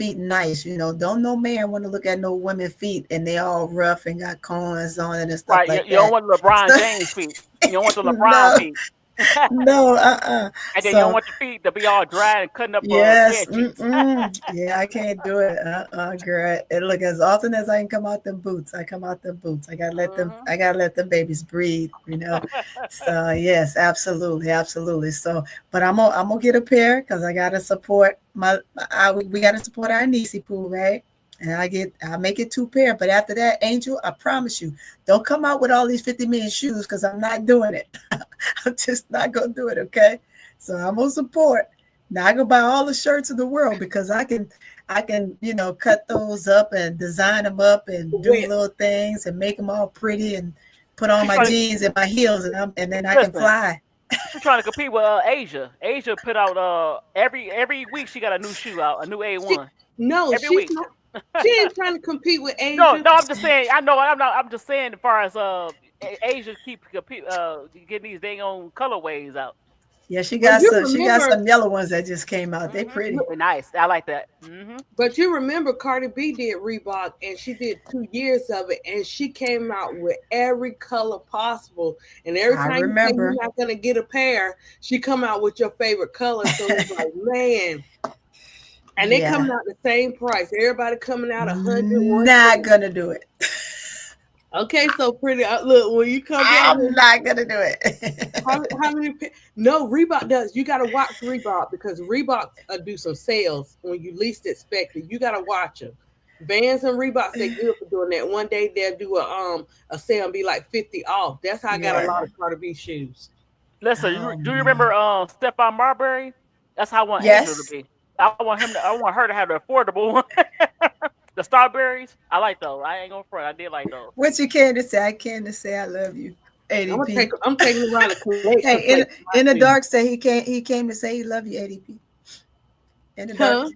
feet nice. Don't no man want to look at no women feet and they all rough and got corns on it and stuff Right. You, like you don't that. want LeBron So, James feet. You don't want the LeBron no, feet. no, And then you don't So want your feet to be all dry and cutting up yes, bed sheets. yeah, I can't do it. Girl. And look, as often as I can come out them boots, I come out them boots. I gotta let them. Hmm. I gotta let the babies breathe. So yes, absolutely, absolutely. So, but I'm gonna get a pair because I gotta support we gotta support our niecey poo, right? And I make it two pair. But after that, Angel, I promise you, don't come out with all these 50 million shoes because I'm not doing it. I'm just not gonna do it. Okay. So I'm gonna support. Now I can buy all the shirts in the world because I can cut those up and design them up and do Wait, little things and make them all pretty and put on She's my trying to jeans and my heels and then I can listen. fly. She's trying to compete with Asia. Asia put out every week she got a new shoe out, a new she A1 no, every she's week. not. She ain't trying to compete with No, Asia. no, I'm just saying. I know. I'm not. I'm just saying. As far as Asia keep compete getting these dang on colorways out. Yeah, she But got you some she got remember, some yellow ones that just came out. They pretty. They're nice. I like that. Hmm. but you remember Cardi B did Reebok, and she did 2 years of it, and she came out with every color possible. And every I time you say you're remember. not gonna get a pair, she come out with your favorite color. So it's like, man, and they Yeah. coming out the same price. Everybody coming out 100, Not 120. gonna do it. Okay, so pretty. Look, when you come down I'm here, not gonna do it. how many? No, Reebok does. You got to watch Reebok because Reebok do some sales when you least expect it. You got to watch them. Vans and Reeboks, they good for doing that. One day they'll do a sale and be like 50 off. That's how I got a Yeah. lot of Carter B shoes. Listen, Oh do you man. remember Stephon Marbury? That's how I want Angel to Yes. be. I want him. I want her to have the affordable one. The strawberries. I like those. I ain't gonna front. I did like those. What you came to say? I came to say I love you. ADP. I'm taking around a collection Hey, plate for in my the shoes. dark say he came to say he love you, ADP. In the dark. Huh?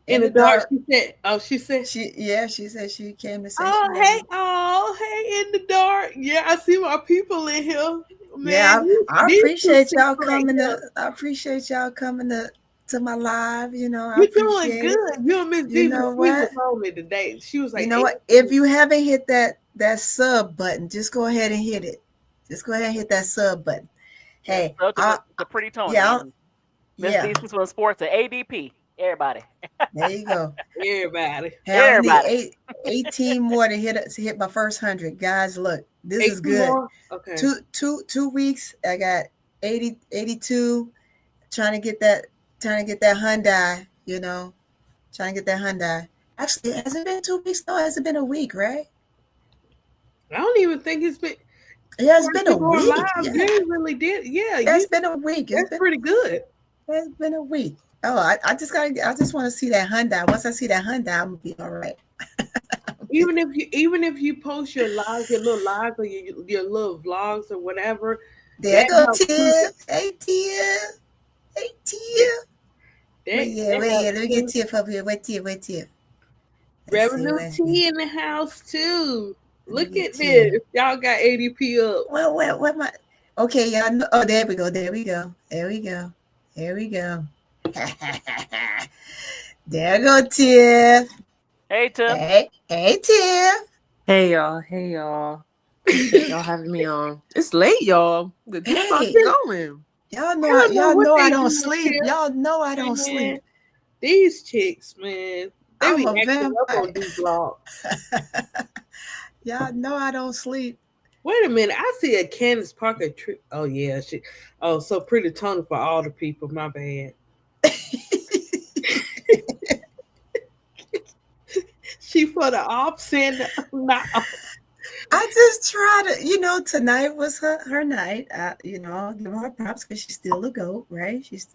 In In the the dark, dark. she said, oh, she said, She said she came to say she oh, love hey, you. oh, hey, in the dark. Yeah, I see my people in here. Man, Yeah, I these two appreciate chicks y'all right coming here. to I appreciate y'all coming to my live, I You're doing appreciate it. good. You and Miss You Diva, know she what? was on me today. She was You like, know hey, what? If you haven't hit that sub button, just go ahead and hit it. Just go ahead and hit that sub button. Yes, Hey, so to Pretty yeah, Tony and Miss yeah. Decent Swim Sports and ADP. Everybody. There you go. everybody. Hey, I only need Everybody. 18 more to hit my first 100. Guys, look, this is 18 good. more? Okay. Two weeks. I got 82. Trying to get that Hyundai. Trying to get that Hyundai. Actually, has it been 2 weeks? No, has it been a week? Right? I don't even think it's been Yeah, it's for been to a go week. live. Yeah, You really did. Yeah, yeah, it's you been a week. that's pretty good. It's been a week. Oh, I just want to see that Hyundai. Once I see that Hyundai, I'm gonna be all right. Even if you post your lives, your little lives or your little vlogs or whatever, There that go helps push Tiff. Hey Tiff. Hey Tiff. Wait, yeah, that wait, yeah. helps Let me get push Tiff up here. Wait, Tiff. Wait, Tiff. Let's see. revenue Let's see. T in the house too. Let me Look get at Tiff. this. Y'all got ADP up. Well, what my? Okay, y'all. Oh, there we go. There we go. There we go. There we go. There go Tiff. Hey Tiff. Hey Tiff. Hey y'all, hey y'all. Appreciate y'all having me on. It's late, y'all. The day about Hey, to going. I don't know y'all what know I they don't doing sleep. here, Y'all know I don't man. sleep. These chicks, man, they I'm be a acting up vampire. on these vlogs. Y'all know I don't sleep. Wait a minute, I see a Candace Parker trip. Oh yeah, she. Oh, so Pretty Tony for all the people. My bad. She for the ops and not. I just try to, tonight was her night. I'll give her props because she's still a goat, right? She's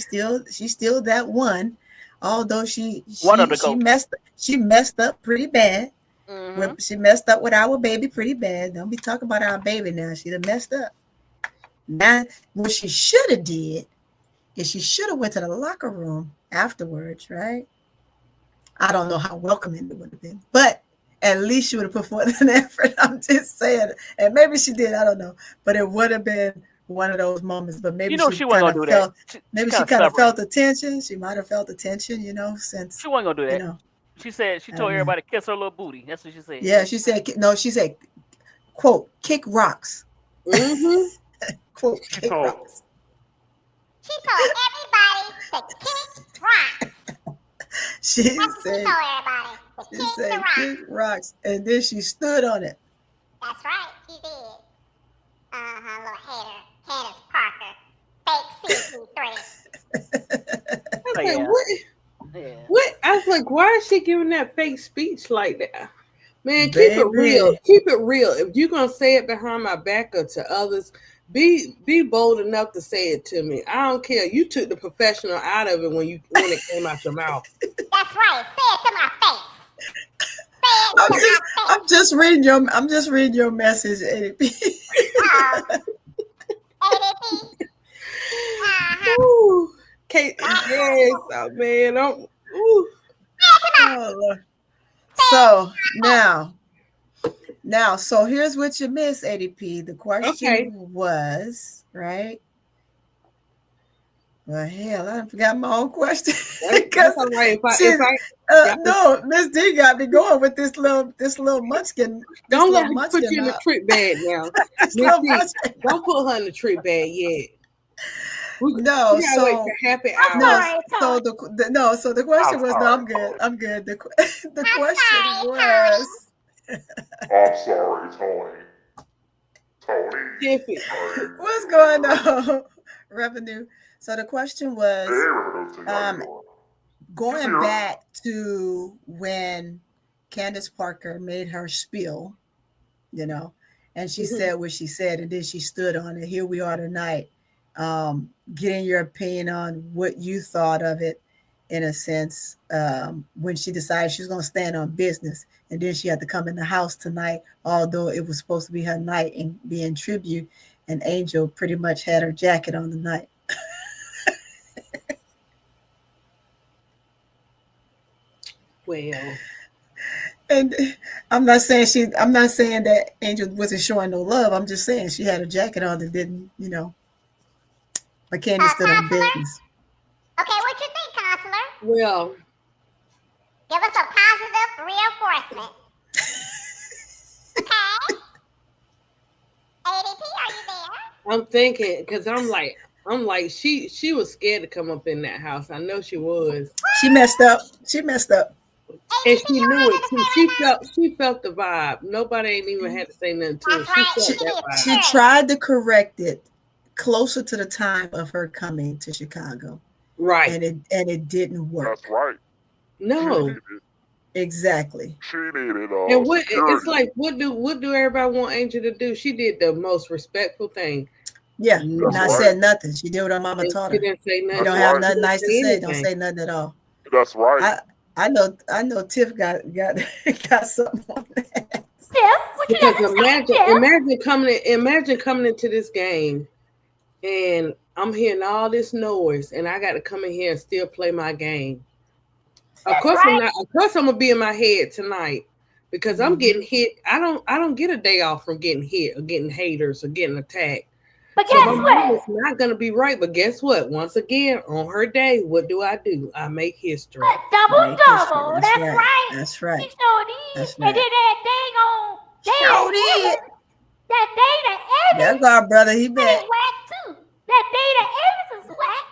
still that one, although she One of she the she goats. messed up pretty bad. Hmm. She messed up with our baby pretty bad. Don't be talking about our baby now. She done messed up. Now, what she should have did is she should have went to the locker room afterwards, right? I don't know how welcoming it would have been, but at least she would have put forth an effort. I'm just saying, and maybe she did. I don't know, but it would have been one of those moments. But maybe You know she she wasn't kind gonna of do that. felt. She Maybe kind she of kind of stubborn. felt the tension. She might have felt the tension, since She wasn't gonna do that. know. She said she I told don't know. everybody to kiss her little booty. That's what she said. Yeah, she said no. She said, "quote kick rocks." Mm-hmm. Quote She kick told rocks. She told everybody to kick rocks. She That's what she said told everybody to she kick the said rocks. kick rocks, and then she stood on it. That's right, she did. Little hater, Candace Parker, fake CP3. I was oh, like, yeah. what? Yeah. What? I was like, why is she giving that fake speech like that? Man, keep it real. Baby. Keep it real. If you're gonna say it behind my back or to others, be bold enough to say it to me. I don't care. You took the professional out of it when it came out your mouth. That's right, say it to my face. Say it to my face. I'm just reading your message, ADP. ADP. Ooh, Kate, yes, oh, man. Ooh. Oh, Lord. So now, so here's what you missed, ADP. The question was, right? Well, hell, I forgot my own question. That's all right. No, Miss D got me going with this little munchkin. Don't let her put you in the trick bag now. Don't put her in the trick bag yet. No, so wait for happy hour. Sorry. So the question was, no, I'm good. I'm good. The question was, I'm sorry, Tony. Tiffy. what's going on? Revenue. So the question was, going back to when Candace Parker made her spiel, and she said what she said, and then she stood on it. Here we are tonight, getting your opinion on what you thought of it, in a sense, when she decided she was going to stand on business, and then she had to come in the house tonight, although it was supposed to be her night and be in tribute, and Angel pretty much had her jacket on the night. Well, and I'm not saying that Angel wasn't showing no love. I'm just saying she had a jacket on that didn't, but Candy stood on business. Okay, what you think, counselor? Well, give us some positive reinforcement. Okay. ADP, are you there? I'm thinking because I'm like she was scared to come up in that house. I know she was. She messed up. And she knew it too. She felt the vibe. Nobody ain't even had to say nothing to her. She felt that vibe. She tried to correct it closer to the time of her coming to Chicago. Right. And it didn't work. That's right. No. Exactly. She needed and it's like what do everybody want Angel to do? She did the most respectful thing. Yeah, said nothing. She did what her mama taught her. She didn't say nothing. You don't have nothing nice to say. Don't say nothing at all. That's right. I know Tiff got something on that. Tiff, imagine coming into this game and I'm hearing all this noise and I got to come in here and still play my game. Of course I'm gonna be in my head tonight because I'm getting hit. I don't get a day off from getting hit or getting haters or getting attacked. But guess what? It's not gonna be right. But guess what? Once again, on her day, what do? I make history. Double. That's right. That's right. She sure did. That's And right. then that Sure did. That Dana Evans. That's our brother. He Whack bet. too. That Dana Evans is whack.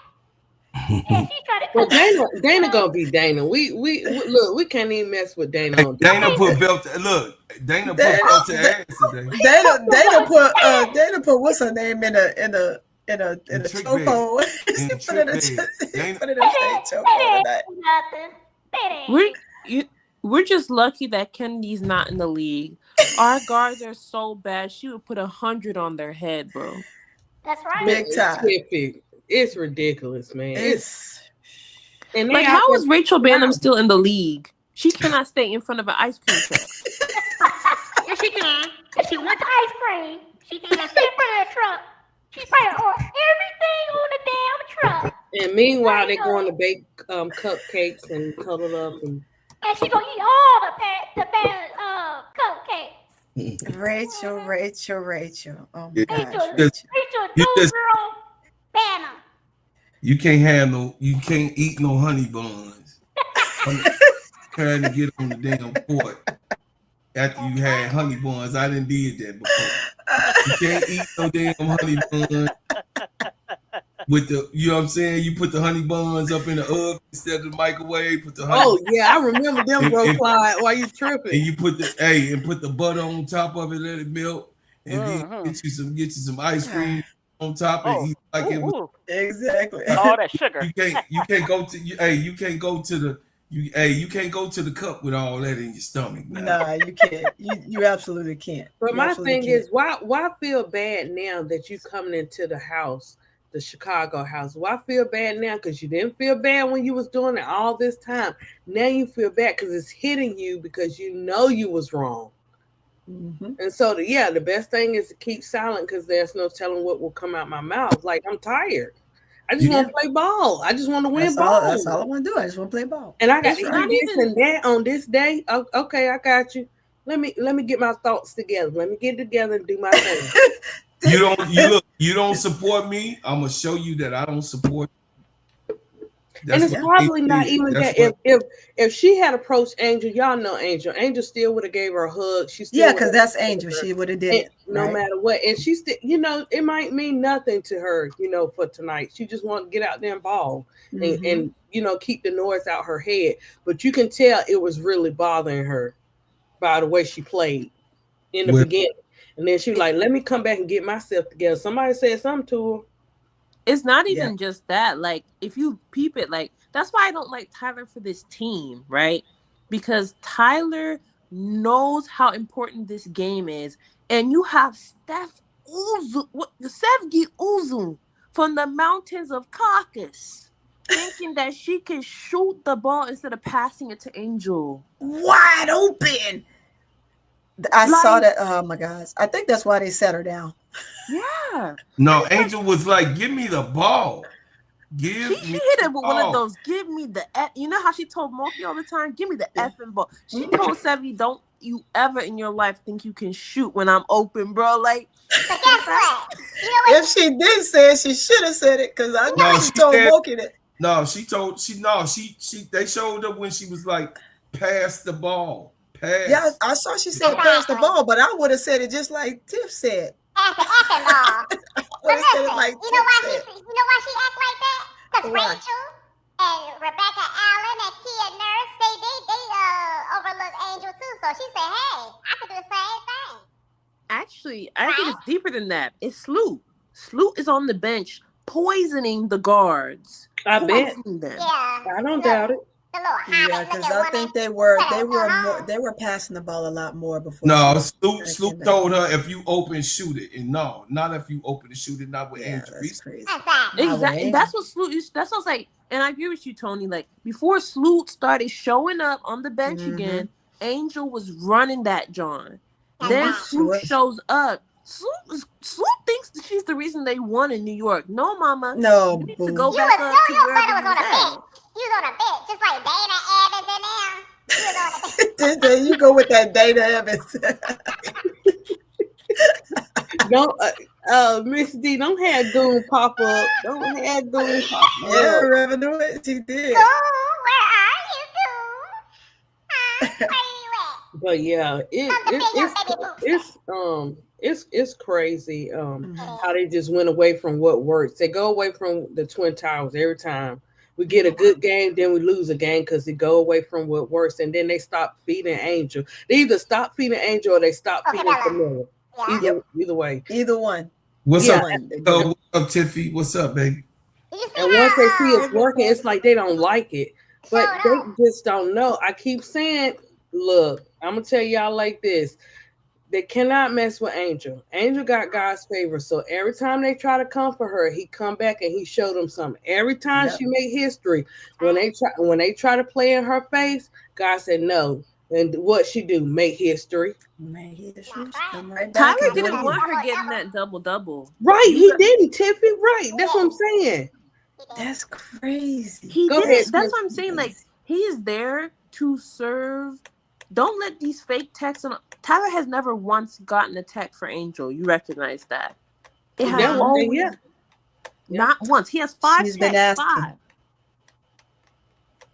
And she tried to Well, Dana gonna be Dana. We look. We can't even mess with Dana. On Dana put belt. Dana put belt to ass today. Dana put what's her name in a chokehold. She put it in a chokehold tonight. We're just lucky that Kennedy's not in the league. Our guards are so bad. She would put 100 on their head, bro. That's right. Big time. It's ridiculous, man. And like, how is Rachel Bannum still in the league? She cannot stay in front of an ice cream truck. Yes, she can. If she wants ice cream, she can stay in front of the truck. She's probably on everything on the damn truck. And meanwhile, they're going to bake cupcakes and cuddle up and she gonna eat all the bad cupcakes. Rachel. Oh my Yeah, gosh, Rachel, Rachel. you no just girl, banner. you can't have no. You can't eat no honey buns. I'm trying to get on the damn court after you had honey buns. I didn't did that before. You can't eat no damn honey buns with the. You know what I'm saying? You put the honey buns up in the oven instead of the microwave. Put the honey Oh yeah, I remember them, and, bro. and, Clyde, why you and tripping? you put the butter on top of it, let it melt, and then get you some ice cream on top and Oh, eat like it was. ooh, Exactly. all that sugar. You can't go to you can't go to the you can't go to the cup with all that in your stomach now. Nah, you can't. You absolutely can't. But You my absolutely thing can't. is, why feel bad now that you coming into the house, the Chicago house? Why feel bad now? Because you didn't feel bad when you was doing it all this time. Now you feel bad because it's hitting you because you know you was wrong. Mm-hmm. And so, the best thing is to keep silent because there's no telling what will come out my mouth. Like, I'm tired. I just You, want to play ball. I just want to win That's ball. all I want to do. I just want to play ball. And I got It's to not eat this even and that on this day. Okay, I got you. Let me get my thoughts together. Let me get together and do my thing. you don't support me. I'm gonna show you that I don't support you. And That's it's what Yeah. probably Angel not did. even That's that. what If she had approached Angel, y'all know Angel. Angel still would have gave her a hug. She Yeah, still would because have that's supported Angel. her. She would have did And it. no Right. matter what. And she still, it might mean nothing to her, for tonight. She just want to get out there and ball and, Mm-hmm. and keep the noise out her head. But you can tell it was really bothering her by the way she played in the well, beginning. And then she was like, let me come back and get myself together. Somebody said something to her. it's not Yeah. even just that. Like, if you peep it, like, that's why I don't like Tyler for this team, right? Because Tyler knows how important this game is. And you have Sevgi Uzu from the mountains of Caucasus thinking that she can shoot the ball instead of passing it to Angel. Wide open. I saw Like, that. Oh my gosh. I think that's why they set her down. yeah. no, It's like, Angel was like, "Give me the ball. She Give me hit the it with one of ball." those. Give me the you know how she told Moki all the time. Give me the Yeah. effing ball. She told Sevi, "Don't you ever in your life think you can shoot when I'm open, bro." Like, But guess what? You know If what? she did say it, she should have said it because I You know know No, what? she she told said Moki that. no. She they showed up when she was like, "Pass the ball, Yeah, pass." I saw she said pass the Exactly. ball, but I would have said it just like Tiff said. Ask the effing ball. I would But have said it listen, like you know Tiff why said. she act like that? Because Why? Rachel and Rebecca Allen and Kia Nurse, they overlook Angel too. So she said, hey, I could do the same thing. actually, I think Right? it's deeper than that. It's Sloot. Sloot is on the bench poisoning the guards, I bet. poisoning them. Yeah. I don't doubt it. The little Yeah, hobbit because looking I woman. think they were Uh-huh. they were passing the ball a lot more before No, she Sloop came back. told her if you open, shoot it, and no, not if you open and shoot it. Not with Yeah, Angel that's Reese. crazy. Exactly. Not with Exactly. Angel. That's what Sloot used. That's what I was like. And I agree with you, Tony. Like, before Sloot started showing up on the bench Mm-hmm. again, Angel was running that John. Then Exactly. She Sloot was. shows up. Sloot thinks that she's the reason they won in New York. No, mama. No, You need to boo. go You back was up to your wherever brother you was on a bench. at. You was on a bench, just like Dana Evans and them. You was on a bench. Just there you go with that Dana Evans. Don't, Miss D, don't have Goon pop up. Don't have Goon pop Yeah, up. revenue it. She did. Cool, where are you, cool? Huh? Where you at? But yeah, Come to fill your baby boots. it's crazy Mhm. how they just went away from what works. They go away from the Twin Towers every time. We get a good game, then we lose a game because they go away from what works, and then they stop feeding Angel. They either stop feeding Angel or they stop Okay, feeding Bella. Camilla. Yeah. Either way. Either one. What's Yeah, up? One. They do. What's up, Tiffy? What's up, baby? Did you see and once they see how it's working, it's like they don't like it. But showed they up? just don't know. I keep saying, look, I'm gonna tell y'all like this. They cannot mess with Angel. Angel got God's favor. So every time they try to come for her, he come back and he showed them something. Every time Yep. she made history, when they try to play in her face, God said no. And what she do? Make history. Man, he That's She right. come right back Tyler and do it didn't want again. her getting that double. Right, You he got- didn't, Tiffy. Right. That's what I'm saying. He did. That's crazy. He Go did ahead, it. That's Tiff. what I'm saying. Like, he is there to serve don't let these fake texts. Tyler has never once gotten a text for Angel. You recognize that? It has Yeah, always yeah. not once. He has 5 She's been texts. asking. 5.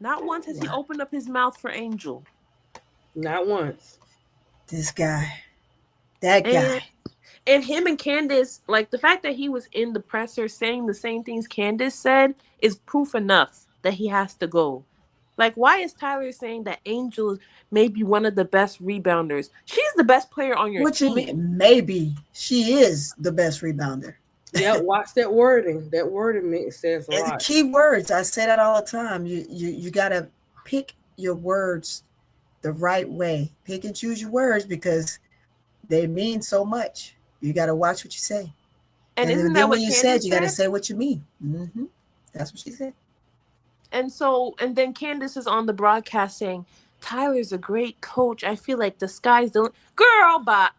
Not once has he opened up his mouth for Angel. Not once. This guy, that guy. And him and Candace, like the fact that he was in the presser saying the same things Candace said is proof enough that he has to go. Like, why is Tyler saying that Angel may be one of the best rebounders? She's the best player on your What team. you mean? Maybe she is the best rebounder. Yeah, watch that wording. That wording says a It's lot. key words. I say that all the time. You gotta pick your words the right way. Pick and choose your words because they mean so much. You gotta watch what you say. And isn't then that what when you Candace said, you gotta said? say what you mean. Mm-hmm. That's what she said. And then Candace is on the broadcast saying, Tyler's a great coach. I feel like the sky's the girl. I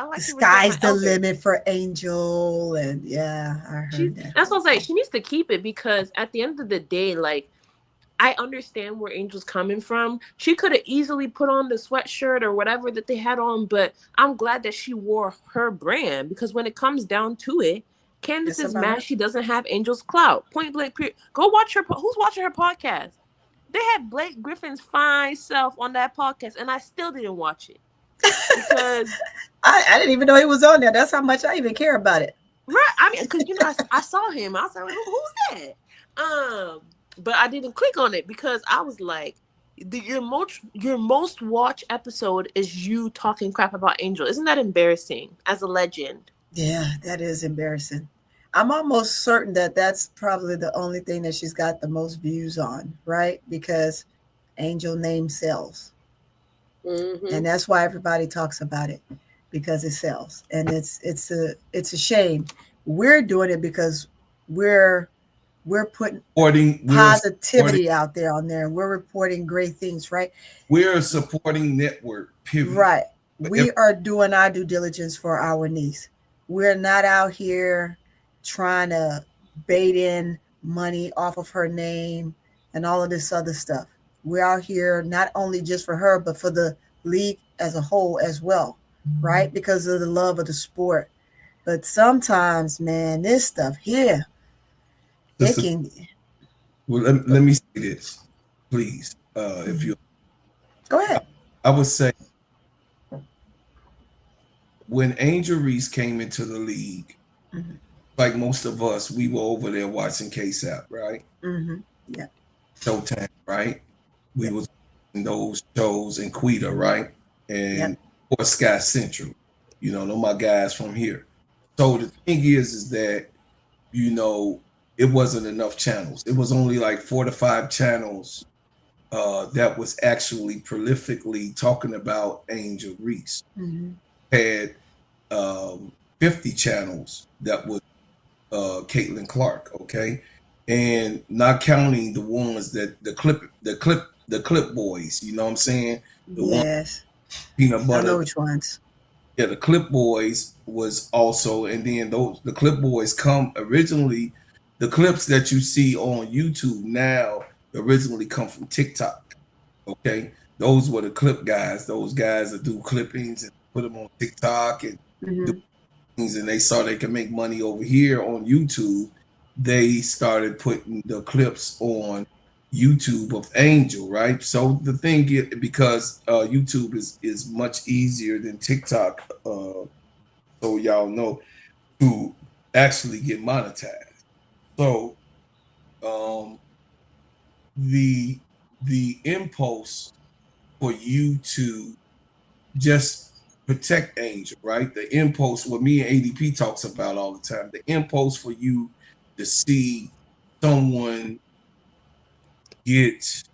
like The to sky's the elder. limit for Angel, and yeah, I heard that. That's what I'm saying. She needs to keep it because at the end of the day, like, I understand where Angel's coming from. She could have easily put on the sweatshirt or whatever that they had on, but I'm glad that she wore her brand because when it comes down to it, Candace is mad she doesn't have Angel's clout. Point blank. Go watch her. Who's watching her podcast? They had Blake Griffin's fine self on that podcast, and I still didn't watch it because I didn't even know he was on there. That's how much I even care about it. Right. I mean, because I saw him. I was like, who's that? But I didn't click on it because I was like, your most watched episode is you talking crap about Angel. Isn't that embarrassing as a legend? Yeah, that is embarrassing. I'm almost certain that that's probably the only thing that she's got the most views on, right? Because Angel name sells. Mm-hmm. And that's why everybody talks about it, because it sells. And it's a shame. We're doing it because we're putting positivity out there on there. We're reporting great things, right? We're a supporting network, period. Right. We are doing our due diligence for our niece. We're not out here trying to bait in money off of her name and all of this other stuff. We're out here not only just for her, but for the league as a whole as well, right? Because of the love of the sport. But sometimes, man, this stuff here, it can. Well, let me say this, please. If you go ahead, I would say when Angel Reese came into the league, like most of us, we were over there watching KSAP, right? Yeah. Showtime, right? We was in those shows in Quita, right? And or Sky Central. You know my guys from here. So the thing is that, it wasn't enough channels. It was only like 4 to 5 channels that was actually prolifically talking about Angel Reese. Had 50 channels that was Caitlin Clark, okay, and not counting the ones that the clip boys. You know what I'm saying? Yes. Peanut butter. I know which ones. Yeah, the Clip Boys was also, and then the Clip Boys come originally. The clips that you see on YouTube now originally come from TikTok. Okay, those were the clip guys. Those guys that do clippings and put them on TikTok and do things, and they saw they could make money over here on YouTube. They started putting the clips on YouTube of Angel, right? So the thing is, because YouTube is much easier than TikTok, so y'all know, to actually get monetized. So the impulse for you to just protect Angel, right? The impulse, what me and ADP talks about all the time, the impulse for you to see someone get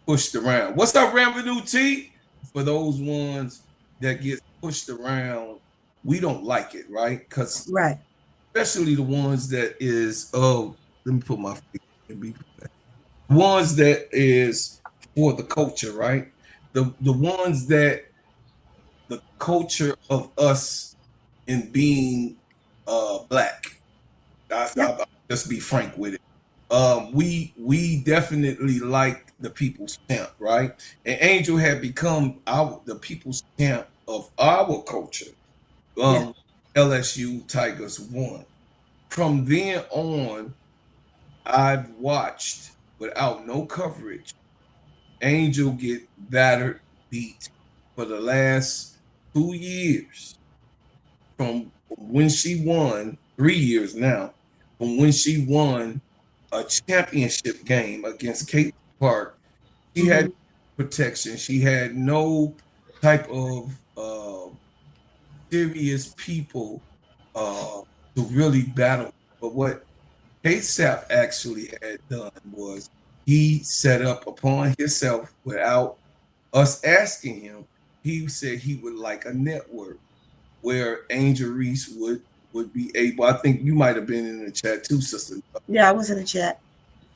pushed around. What's up, Revenue T? For those ones that get pushed around, we don't like it, right? Because especially the ones that is let me put my face and be ones that is for the culture, right? The ones that the culture of us in being black. I'll just be frank with it. We definitely like the people's champ, right? And Angel had become the people's champ of our culture. Yeah. LSU Tigers won. From then on, I've watched without no coverage Angel get battered, beat for the last 2 years from when she won, 3 years now, from when she won a championship game against Kate Park. She Mm-hmm. had protection. She had no type of serious people to really battle. But what KSAP actually had done was he set up upon himself without us asking him. He said he would like a network where Angel Reese would be able. I think you might have been in the chat too, sister. Yeah, I was in the chat.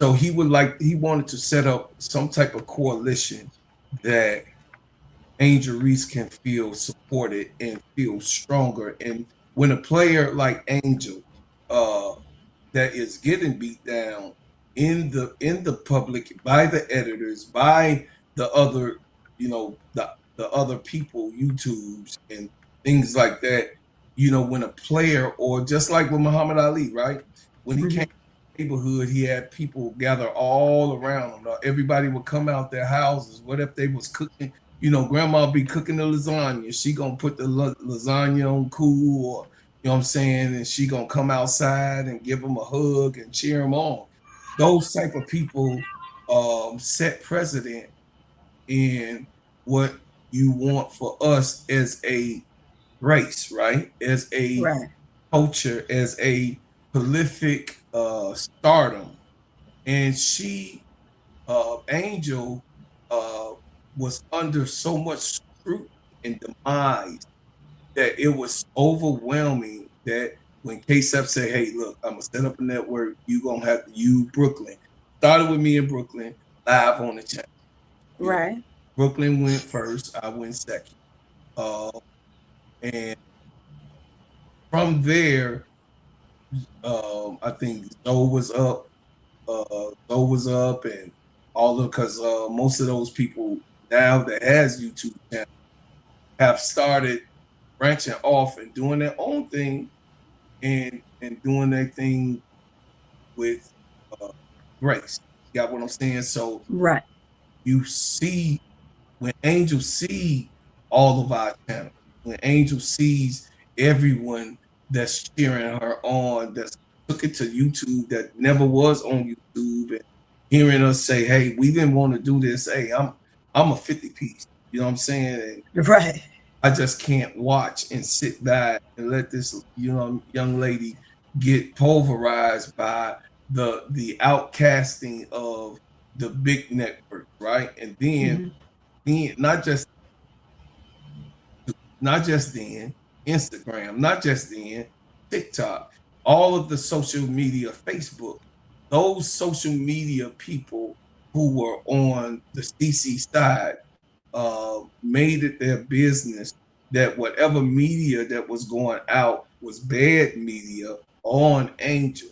So he wanted to set up some type of coalition that Angel Reese can feel supported and feel stronger. And when a player like Angel, that is getting beat down in the public by the editors, by the other, the other people, YouTubes and things like that, when a player, or just like with Muhammad Ali, right? When he came to the neighborhood, he had people gather all around him. Everybody would come out their houses. What if they was cooking? Grandma be cooking the lasagna. She gonna put the lasagna on cool, or you know what I'm saying, and she gonna come outside and give them a hug and cheer them on. Those type of people set precedent in what you want for us as a race, right? As a culture, as a prolific stardom. And Angel, was under so much scrutiny and demise that it was overwhelming that when KSAP said, hey, look, I'm going to set up a network, Brooklyn. Started with me in Brooklyn, live on the channel. Right. Brooklyn went first, I went second. And from there, I think Zoe was up. And all of, because most of those people now that has YouTube channel have started branching off and doing their own thing and doing their thing with grace. You got what I'm saying? So you see, when Angel see all of our channels, when Angel sees everyone that's cheering her on, that's looking to YouTube, that never was on YouTube, and hearing us say, hey, we didn't want to do this. Hey, I'm a 50 piece. You know what I'm saying? Right. I just can't watch and sit back and let this, young lady get pulverized by the outcasting of the big network, right? And then not just then Instagram, not just then TikTok, all of the social media, Facebook, those social media people who were on the CC side made it their business that whatever media that was going out was bad media on Angel.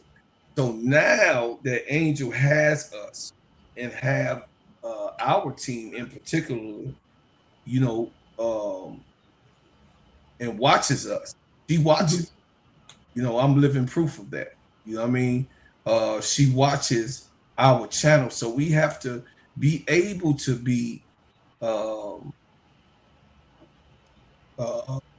So now that Angel has us and have our team in particular, and watches us, she watches. I'm living proof of that. You know what I mean? She watches our channel, so we have to be able to be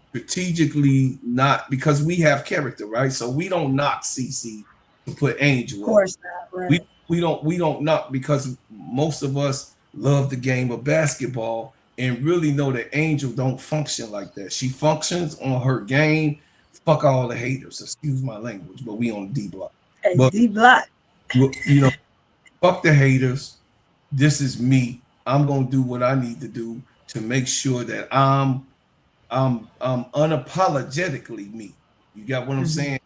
strategically, not because we have character, right? So we don't knock CC to put Angel. Of course not, right? We don't knock, because most of us love the game of basketball and really know that Angel don't function like that. She functions on her game. Fuck all the haters, excuse my language, but we on D block. D block. Fuck the haters. This is me. I'm gonna do what I need to do to make sure that I'm unapologetically me. You got what I'm saying?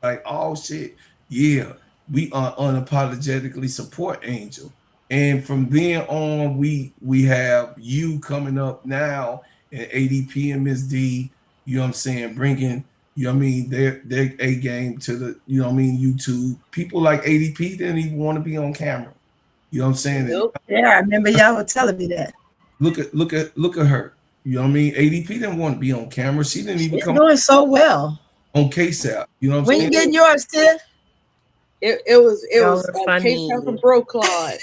Like, oh shit, yeah, we unapologetically support Angel. And from then on, we have you coming up now, and ADP and Miss D, you know what I'm saying, bringing, their A game to the, YouTube. People like ADP didn't even want to be on camera. You know what I'm saying? Nope. Yeah, I remember y'all were telling me that. Look at her. You know what I mean? ADP didn't want to be on camera. She didn't even She's come doing so well. on KSAP. You know what I'm When you saying? getting yours, Tiff? It was Y'all are Case funny. from Bro Claude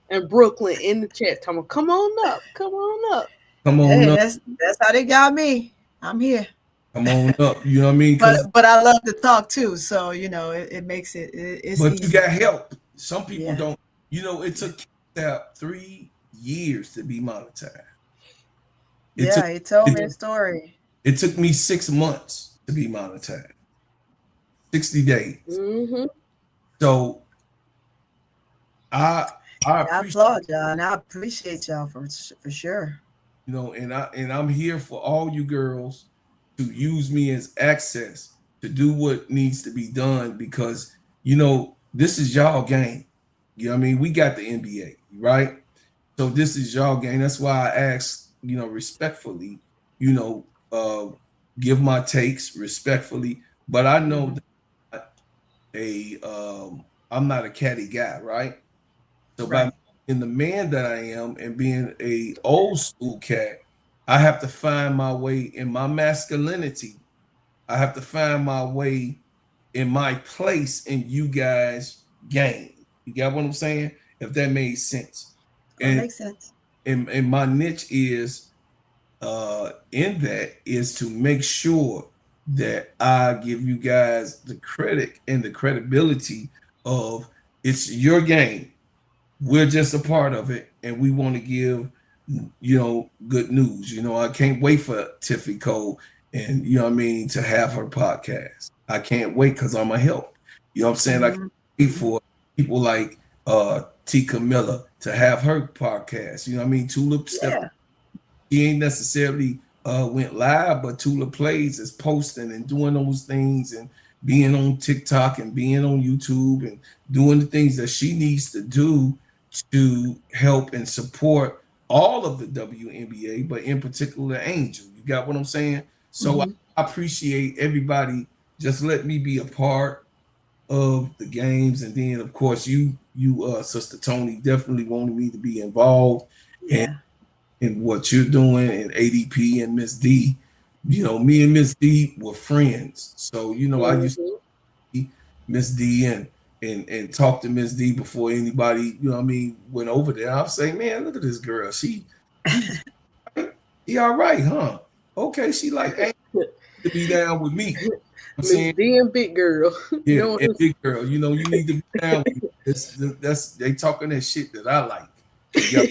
and Brooklyn in the chat. Talking about, come on up, come on up. Come on Hey, up. that's how they got me. I'm here. Come on up. You know what I mean? But I love to talk too, so it makes it's But easy. you got help. Some people Yeah. don't. You know, it took KSAP 3 years to be monetized. He told me a story. It took me 6 months to be monetized. 60 days. Mm-hmm. So I I appreciate, applaud y'all, and I appreciate y'all for sure. you know, and I'm here for all you girls to use me as access to do what needs to be done, because you know this is y'all game. You know what I mean? We got the NBA, right? So this is y'all game. That's why I ask, you know, respectfully, you know, give my takes respectfully. But I know that I'm not a catty guy, right? So by Right. being the man that I am and being a old school cat, I have to find my way in my masculinity. I have to find my way in my place in you guys' game. You got what I'm saying? If that made sense. That And makes sense. and my niche is in that is to make sure that I give you guys the credit and the credibility of it's your game. We're just a part of it, and we want to give, you know, good news. You know, I can't wait for Tiffy Cole and, you know what I mean, to have her podcast. I can't wait because I'm a help. You know what I'm saying? I can't wait for people like Tika Miller to have her podcast. You know what I mean? Tulip step. Yeah. She ain't necessarily went live, but Tula Plays is posting and doing those things and being on TikTok and being on YouTube and doing the things that she needs to do to help and support all of the WNBA, but in particular the Angel. You got what I'm saying? So I appreciate everybody just let me be a part of the games, and then of course you Sister Tony definitely wanted me to be involved Yeah. in what you're doing, and ADP and Miss D. You know, me and Miss D were friends, so you know I used to see Miss D and talk to Miss D before anybody, you know what I mean, went over there. I'll say, man, look at this girl. She all right, huh? Okay, she like to be down with me. I'm Miss saying, D and Big Girl. yeah, and big girl, you know, you need to be down with me. That's they talking that shit that I like. You got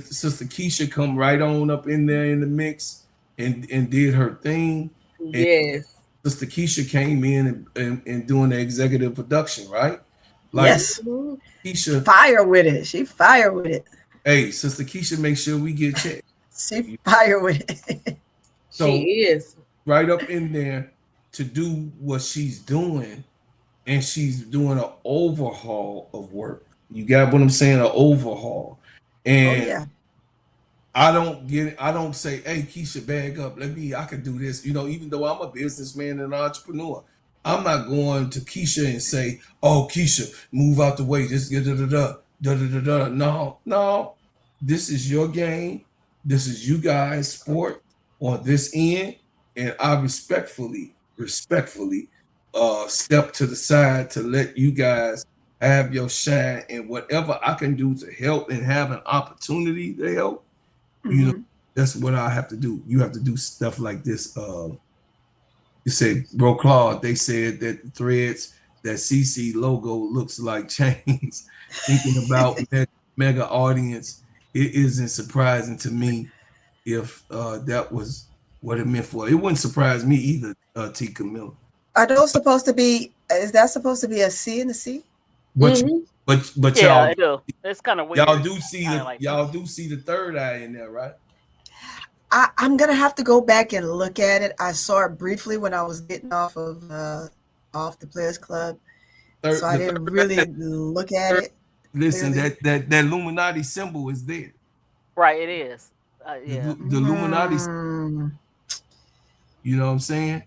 Sister Keisha come right on up in there in the mix and did her thing. And Yes. Sister Keisha came in and doing the executive production, right? Like Yes. Keisha, Fire with it. She fire with it. hey, Sister Keisha, make sure we get checked. She fire with it. So She is. right up in there to do what she's doing, and she's doing an overhaul of work. You got what I'm saying? An overhaul. And yeah. I don't say, hey, Keisha, bag up. I can do this. You know, even though I'm a businessman and an entrepreneur, I'm not going to Keisha and say, oh, Keisha, move out the way. Just da da da da da da da. No. This is your game. This is you guys' sport on this end. And I respectfully step to the side to let you guys have your shine, and whatever I can do to help and have an opportunity to help, you know, that's what I have to do. You have to do stuff like this. You say, Bro Claude, they said that the threads, that CC logo looks like chains. Thinking about mega audience, it isn't surprising to me if that was what it meant for. It wouldn't surprise me either, T. Camilla. Are those supposed to be? Is that supposed to be a C in the C? But but Yeah, y'all, I do. It's kind of weird. y'all do see Kinda the third eye in there, right? I'm gonna have to go back and look at it. I saw it briefly when I was getting off the Players Club, so I didn't really look at it. Listen, clearly. that Illuminati symbol is there. Right, it is. Yeah. The Illuminati, you know what I'm saying?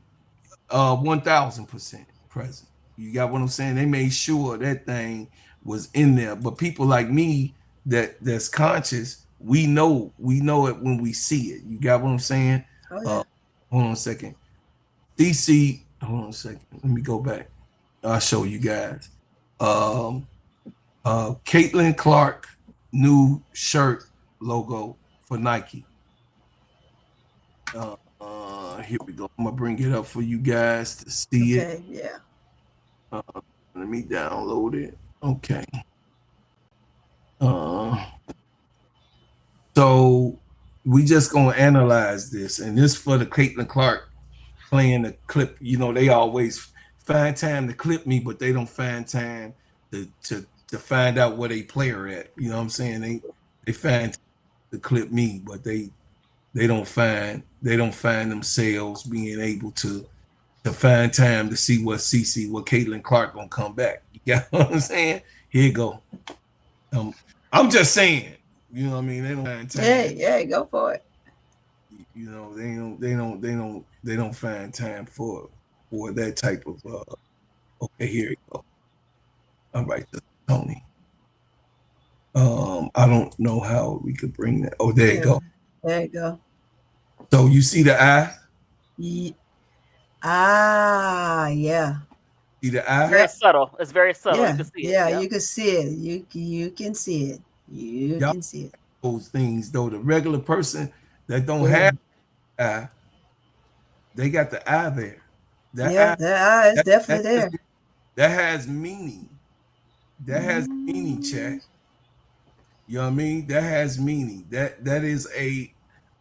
1000% present. You got what I'm saying? They made sure that thing was in there. But people like me that's conscious, we know it when we see it. You got what I'm saying? Oh yeah. Hold on a second. DC, hold on a second. Let me go back. I'll show you guys. Caitlin Clark new shirt logo for Nike. Here we go. I'm gonna bring it up for you guys to see it. Okay, yeah. Let me download it. Okay. So we just gonna analyze this, and this for the Caitlin Clark playing the clip. You know, they always find time to clip me, but they don't find time to find out where they player at. You know what I'm saying? They find time to clip me, but they don't find themselves being able to find time to see what Caitlin Clark gonna come back. You got what I'm saying? Here you go. I'm just saying, you know what I mean? They don't find time. Yeah, go for it. You know, they don't find time for that type of okay, here you go. All right, Tony. I don't know how we could bring that. Oh, there you go. There you go. So you see the eye? Yeah. Yeah. See the eye? Very subtle. It's very subtle. Yeah, You can see it. yeah, Yep. you can see it. You can see it. You Y'all can see it. Those things though, the regular person that don't have the eye, they got the eye there. That eye is definitely there. That has meaning. That has meaning, chat. You know what I mean? That has meaning. That is a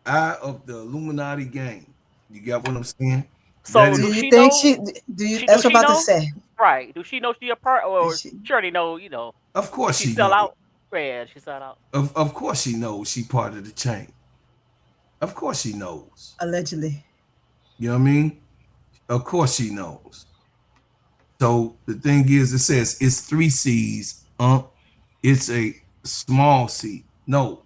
eye of the Illuminati gang. You got what I'm saying? So Do do you she think know? that's what I'm about to know? say. Right. Do she know she a part? Or She- she already know, you know, Of course she she sell knows. out? Yeah, she sell out. Of course she knows she part of the chain. Of course she knows. Allegedly. You know what I mean? Of course she knows. So the thing is, it says it's 3 C's. It's a small C. No,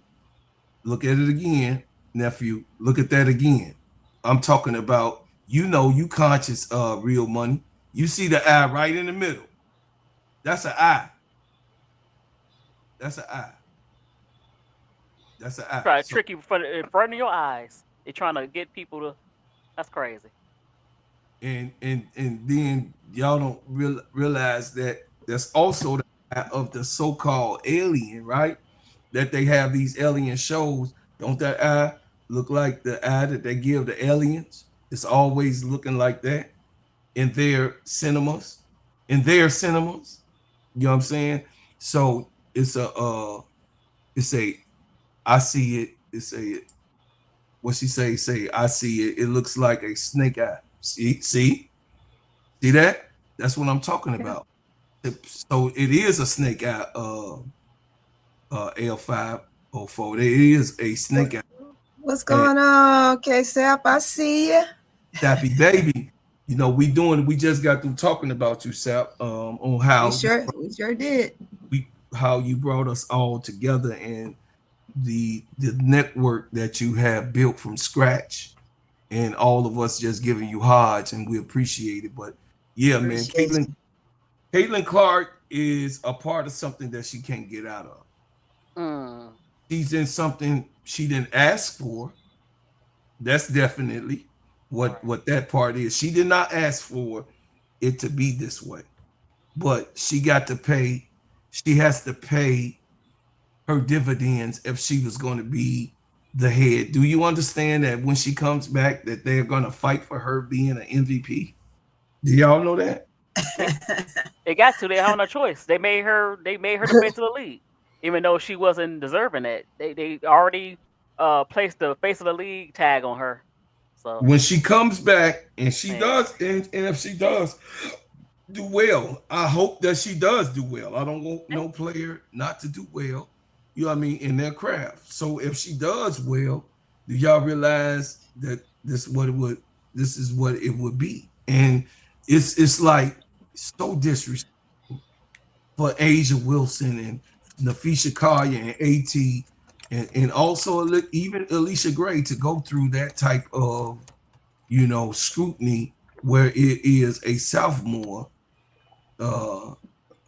look at it again, nephew. Look at that again. I'm talking about, you conscious of real money. You see the eye right in the middle. That's an eye. That's an eye. That's an eye. Try to trick you in front of your eyes. They're trying to get people to. That's crazy. And then y'all don't realize that that's also the eye of the so-called alien, right? That they have these alien shows. Don't that eye look like the eye that they give the aliens? It's always looking like that in their cinemas. You know what I'm saying? So it's I see it. It's a, what she say, I see it. It looks like a snake eye. See that? That's what I'm talking about. So it is a snake eye, L504. It is a snake eye. What's going on? Okay, Sap, I see you. Sappy baby. You know, we just got through talking about you, Sap, on how we sure did. How you brought us all together and the network that you have built from scratch, and all of us just giving you Hodge, and we appreciate it. But yeah, man, Caitlin Clark is a part of something that she can't get out of. She's in something she didn't ask for. That's definitely what that part is. She did not ask for it to be this way, but she got to pay. She has to pay her dividends if she was going to be the head. Do you understand that when she comes back that they're going to fight for her being an MVP? Do y'all know that? They got to. They have no choice. They made her the face of the league, even though she wasn't deserving it. They already placed the face of the league tag on her. So when she comes back and she does, and if she does do well, I hope that she does do well. I don't want no player not to do well, you know what I mean, in their craft. So if she does well, do y'all realize that this is what it would be? And it's like so disrespectful for Asia Wilson and Nafisha Kaya and AT and also even Alicia Gray to go through that type of, scrutiny where it is a sophomore a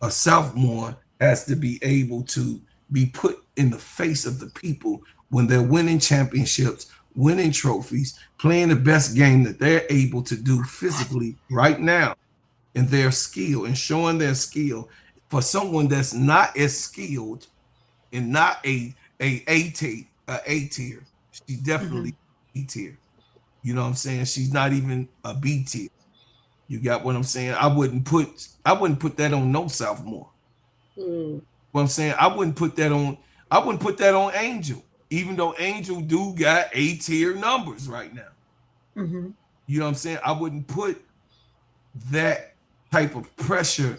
sophomore has to be able to be put in the face of the people when they're winning championships, winning trophies, playing the best game that they're able to do physically right now, and their skill and showing their skill for someone that's not as skilled and not a tier. She's definitely B tier. You know what I'm saying? She's not even a B tier. You got what I'm saying? I wouldn't put that on no sophomore. What I'm saying, I wouldn't put that on Angel, even though Angel do got A tier numbers right now. You know what I'm saying? I wouldn't put that type of pressure.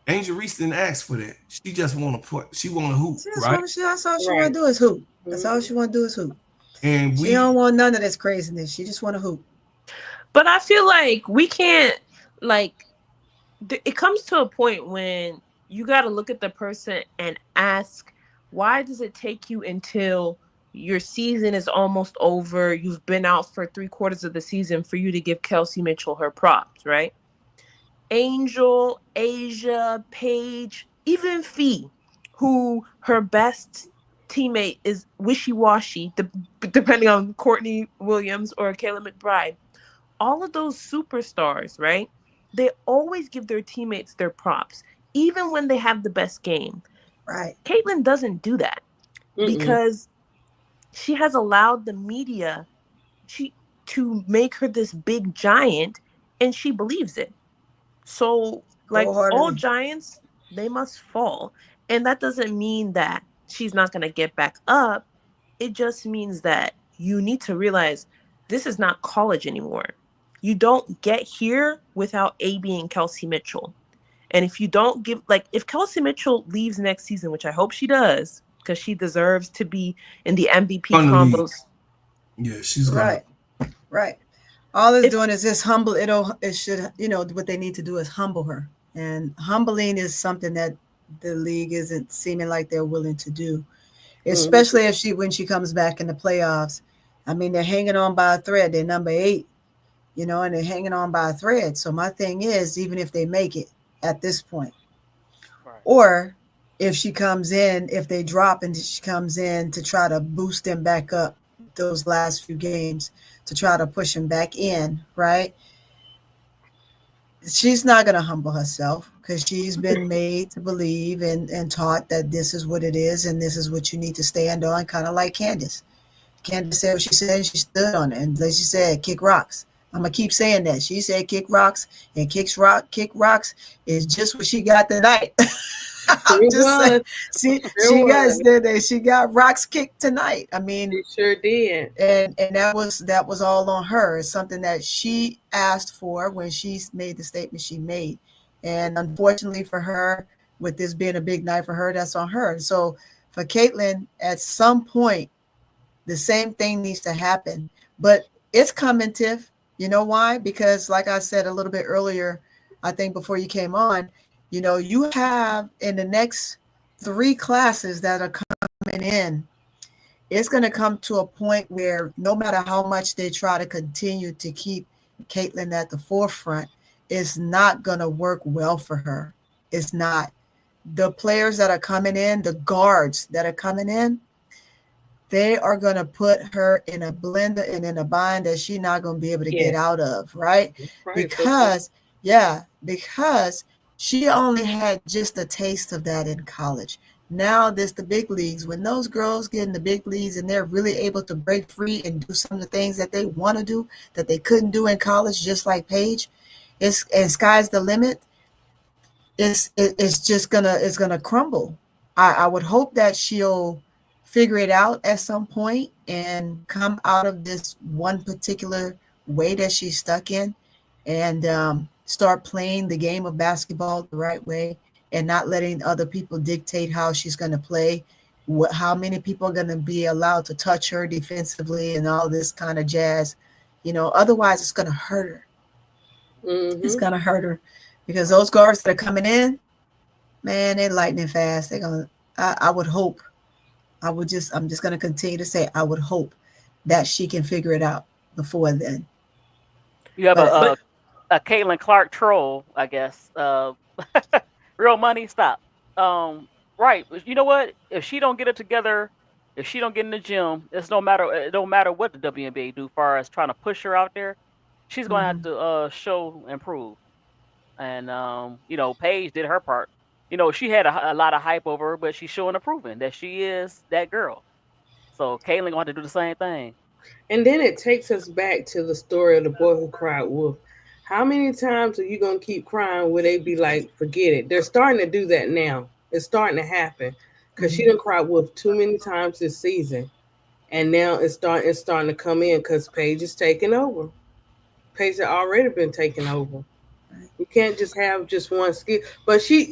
Angel Reese didn't ask for that. She just want to hoop, right? That's all she want to do is hoop. That's all she want to do is hoop. And she don't want none of this craziness. She just want to hoop. But I feel like we can't, like, it comes to a point when you got to look at the person and ask, why does it take you until your season is almost over, you've been out for 3/4 of the season, for you to give Kelsey Mitchell her props, right? Angel, Asia, Paige, even Fee, who her best teammate is wishy-washy, depending on Courtney Williams or Kayla McBride. All of those superstars, right? They always give their teammates their props, even when they have the best game. Right. Caitlin doesn't do that because she has allowed the media to make her this big giant, and she believes it. So, like, all giants, they must fall. And that doesn't mean that she's not going to get back up. It just means that you need to realize this is not college anymore. You don't get here without AB and Kelsey Mitchell. And if you don't give, like, if Kelsey Mitchell leaves next season, which I hope she does, because she deserves to be in the MVP combos. Yeah, she's right. Right. All it's doing is just humble. It should, what they need to do is humble her. And humbling is something that the league isn't seeming like they're willing to do, especially when she comes back in the playoffs. I mean, they're hanging on by a thread. They're number 8, and they're hanging on by a thread. So my thing is, even if they make it at this point, or if she comes in, if they drop and she comes in to try to boost them back up those last few games, to try to push him back in, right? She's not going to humble herself because she's been made to believe and taught that this is what it is and this is what you need to stand on, kind of like Candace. Candace said what she said and she stood on it. And like she said, kick rocks. I'm going to keep saying that. She said kick rocks, and kick rocks is just what she got tonight. I'm just saying, she got rocks kicked tonight. I mean, she sure did, and that was all on her. It's something that she asked for when she made the statement she made, and unfortunately for her, with this being a big night for her, that's on her. And so for Caitlin, at some point, the same thing needs to happen. But it's coming, Tiff. You know why? Because like I said a little bit earlier, I think before you came on, you have in the next 3 classes that are coming in, it's going to come to a point where no matter how much they try to continue to keep Caitlin at the forefront, it's not going to work well for her. It's not. The players that are coming in, the guards that are coming in, they are going to put her in a blender and in a bind that she's not going to be able to get out of, right? Because she only had just a taste of that in college. Now there's the big leagues. When those girls get in the big leagues and they're really able to break free and do some of the things that they want to do that they couldn't do in college, just like Paige, and sky's the limit. It's gonna crumble. I would hope that she'll figure it out at some point and come out of this one particular way that she's stuck in, and start playing the game of basketball the right way and not letting other people dictate how she's going to play, how many people are going to be allowed to touch her defensively and all this kind of jazz. Otherwise it's going to hurt her. It's going to hurt her because those guards that are coming in, man, they're lightning fast. I would hope. I'm just going to continue to say, I would hope that she can figure it out before then. You have a Caitlin Clark troll, I guess. Real money, stop. Right. You know what? If she don't get it together, if she don't get in the gym, it's no matter. It don't matter what the WNBA do, far as trying to push her out there. She's gonna have to show and prove. And Paige did her part. She had a lot of hype over her, but she's showing and proving that she is that girl. So Caitlin gonna have to do the same thing. And then it takes us back to the story of the boy who cried wolf. How many times are you gonna keep crying where they be like, forget it? They're starting to do that now. It's starting to happen because she done cried wolf too many times this season, and now it's starting to come in because Paige is taking over. Paige had already been taken over. You can't just have just one skill. But she's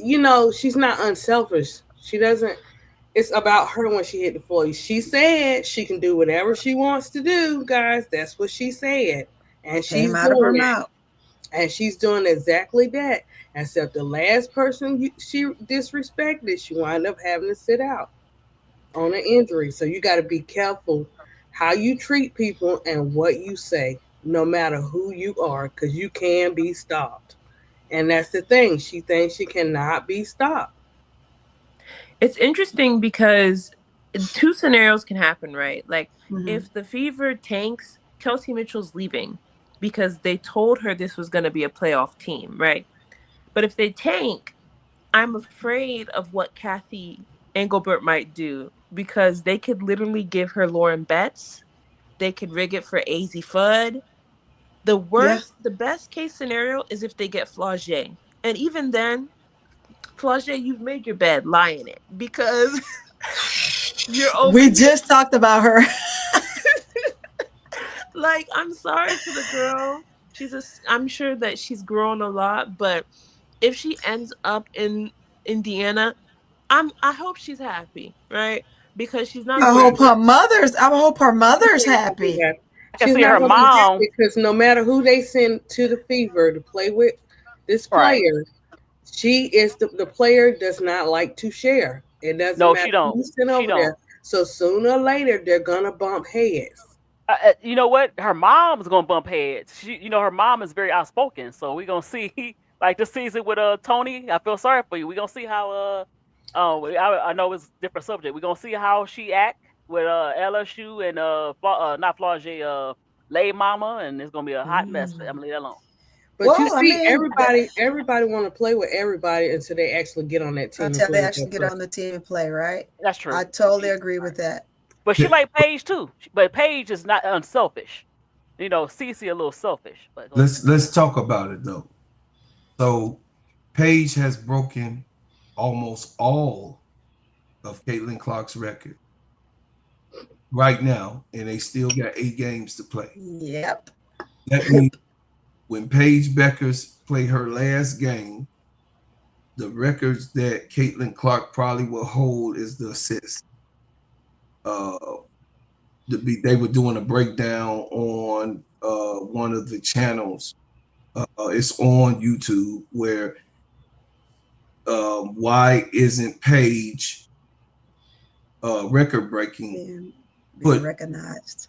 not unselfish. She doesn't. It's about her when she hit the floor. She said she can do whatever she wants to do, guys. That's what she said, and she's out of her doing it. mouth. And she's doing exactly that. Except the last person she disrespected, she wound up having to sit out on an injury. So you got to be careful how you treat people and what you say, no matter who you are, because you can be stopped. And that's the thing. She thinks she cannot be stopped. It's interesting because two scenarios can happen, right? Like if the Fever tanks, Kelsey Mitchell's leaving because they told her this was going to be a playoff team, right? But if they tank, I'm afraid of what Kathy Engelbert might do because they could literally give her Lauren Betts. They could rig it for AZ Fudd. The best case scenario is if they get Flaugier. And even then, Flaugier, you've made your bed, lie in it because you're over. We just talked about her. Like, I'm sorry for the girl. I'm sure that she's grown a lot, but if she ends up in Indiana, I hope she's happy, right? Because she's not. I hope her mother's happy. I can see her mom because no matter who they send to the Fever to play with this player, she is the player does not like to share. It doesn't matter. She don't. Who's sitting over there. So sooner or later they're gonna bump heads. You know what? Her mom's gonna bump heads. Her mom is very outspoken. So we're gonna see, like this season with Tony. I feel sorry for you. We're gonna see how I know it's a different subject. We're gonna see how she act with LSU and not Flaugier, Lay Mama, and it's gonna be a hot mess. I'm gonna leave that alone. But everybody want to play with everybody until they actually get on that team. Until they actually get on the team and play, right? That's true. I totally agree with that. But she like Paige too. But Paige is not unselfish. Cece a little selfish. But let's talk about it though. So Paige has broken almost all of Caitlin Clark's record right now, and they still got 8 games to play. Yep. That means when Paige Beckers play her last game, the records that Caitlin Clark probably will hold is the assist. They were doing a breakdown on one of the channels. It's on YouTube where why isn't Paige record breaking being recognized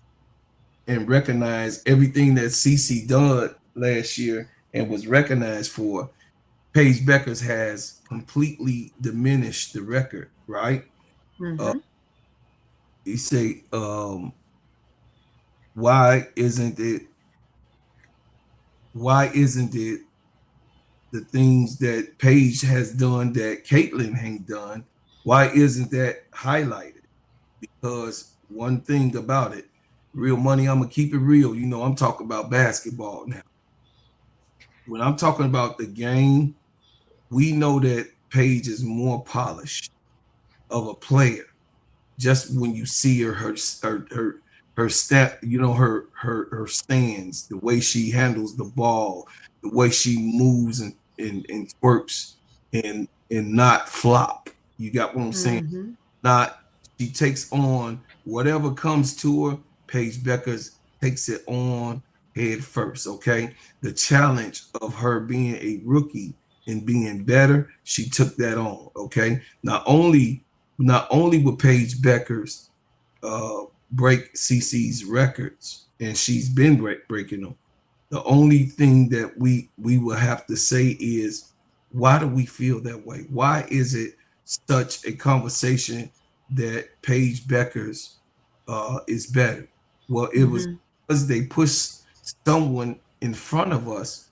and recognize everything that CC done last year and was recognized for? Paige Beckers has completely diminished the record, right? You say, why isn't it the things that Paige has done that Caitlin ain't done? Why isn't that highlighted? Because one thing about it, real money, I'm gonna keep it real. I'm talking about basketball now. When I'm talking about the game, we know that Paige is more polished of a player. Just when you see her step, her stance, the way she handles the ball, the way she moves and twerks and not flop. You got what I'm saying? She takes on whatever comes to her. Paige Beckers takes it on head first. Okay, the challenge of her being a rookie and being better, she took that on. Okay, not only will Paige Beckers break CC's records, and she's been breaking them, The only thing that we will have to say is, why do we feel that way? Why is it such a conversation that Paige Becker's is better? Well, it was because they pushed someone in front of us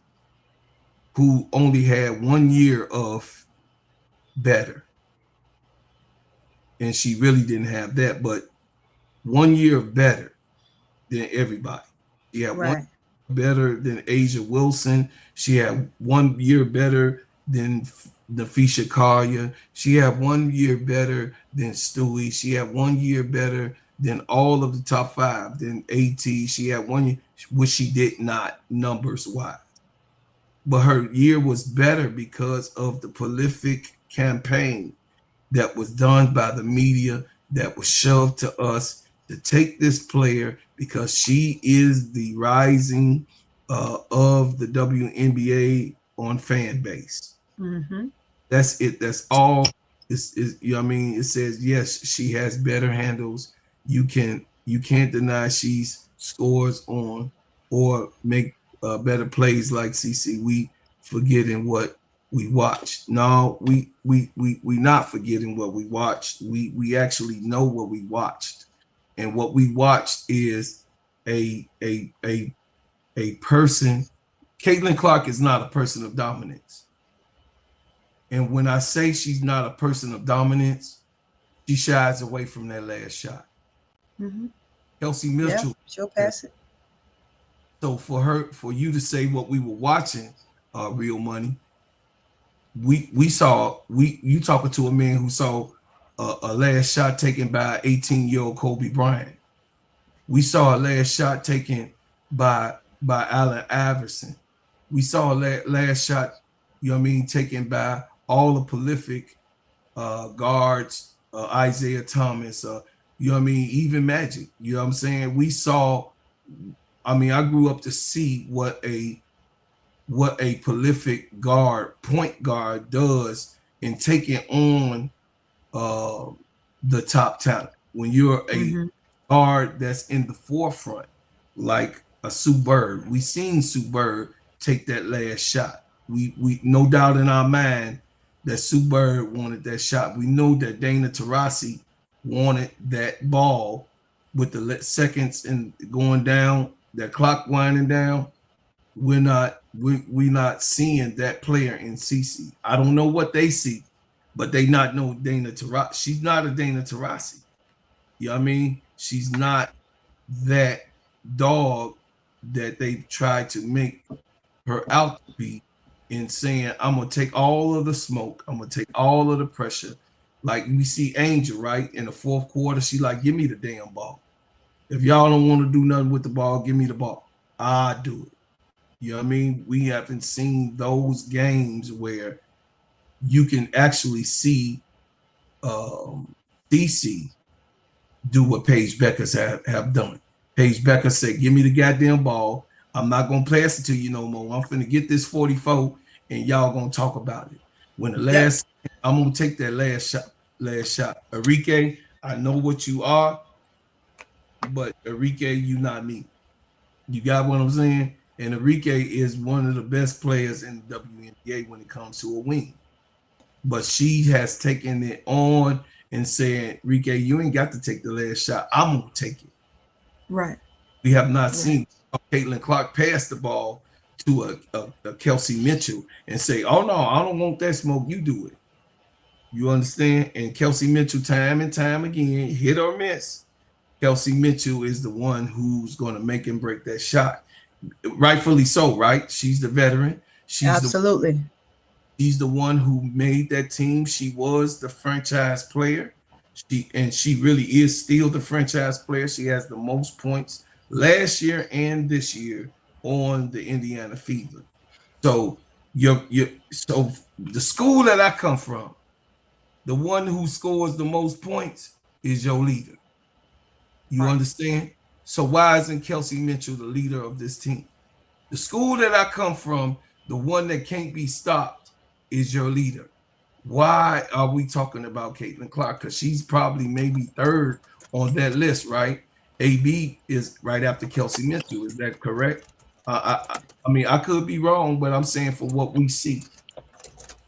who only had 1 year of better, and she really didn't have that, but 1 year of better than everybody. She had one better than Asia Wilson. She had 1 year better than Nafisha Collier. She had 1 year better than Stewie. She had 1 year better than all of the top 5. Than AT. She had 1 year, which she did not numbers wise. But her year was better because of the prolific campaign that was done by the media, that was shoved to us to take this player because she is the rising of the WNBA on fan base. That's it. That's all. You know what I mean? It says yes, she has better handles. You can't deny she's scores on or make better plays like CC. We forgetting what we watched. No, we not forgetting what we watched. We actually know what we watched, and what we watched is a person. Caitlin Clark is not a person of dominance, and when I say she's not a person of dominance, she shies away from that last shot. Kelsey Mitchell, she'll pass it. So for you to say what we were watching, Real Money, we saw you talking to a man who saw a last shot taken by 18-year-old Kobe Bryant. We saw a last shot taken by Allen Iverson. We saw a last shot, you know what I mean, taken by all the prolific guards, Isaiah Thomas, you know what I mean, even Magic. You know what I'm saying? We saw. I mean, I grew up to see what a prolific point guard does in taking on the top talent. When you're a guard that's in the forefront, like a Sue Bird. We seen Sue Bird take that last shot. We no doubt in our mind that Sue Bird wanted that shot. We know that Dana Taurasi wanted that ball with the seconds and going down, that clock winding down. We're not seeing that player in CC. I don't know what they see, but they not know Dana Taurasi. She's not a Dana Taurasi. You know what I mean? She's not that dog that they tried to make her out to be, in saying, I'm gonna take all of the smoke, I'm gonna take all of the pressure. Like we see Angel, right? In the fourth quarter, she like, give me the damn ball. If y'all don't want to do nothing with the ball, give me the ball. I do it. You know what I mean? We haven't seen those games where you can actually see DC do what Paige Beckers have done. Paige Becker said, give me the goddamn ball. I'm not going to pass it to you no more. I'm finna get this 44 and y'all going to talk about it. When the last, I'm going to take that last shot. Enrique, I know what you are, but Enrique, you not me. You got what I'm saying? And Enrique is one of the best players in the WNBA when it comes to a wing. But she has taken it on and said, Enrique, you ain't got to take the last shot. I'm going to take it. Right. We have not seen Caitlin Clark pass the ball to a Kelsey Mitchell and say, oh, no, I don't want that smoke. You do it. You understand? And Kelsey Mitchell, time and time again, hit or miss, Kelsey Mitchell is the one who's going to make and break that shot. Rightfully so, right? She's the veteran. Absolutely. She's the one who made that team. She was the franchise player. She really is still the franchise player. She has the most points last year and this year on the Indiana Fever. So so the school that I come from, the one who scores the most points is your leader. You understand? So why isn't Kelsey Mitchell the leader of this team? The school that I come from, the one that can't be stopped, is your leader. Why are we talking about Caitlin Clark? Because she's probably maybe third on that list, right? AB is right after Kelsey Mitchell. Is that correct? I mean, I could be wrong, but I'm saying for what we see.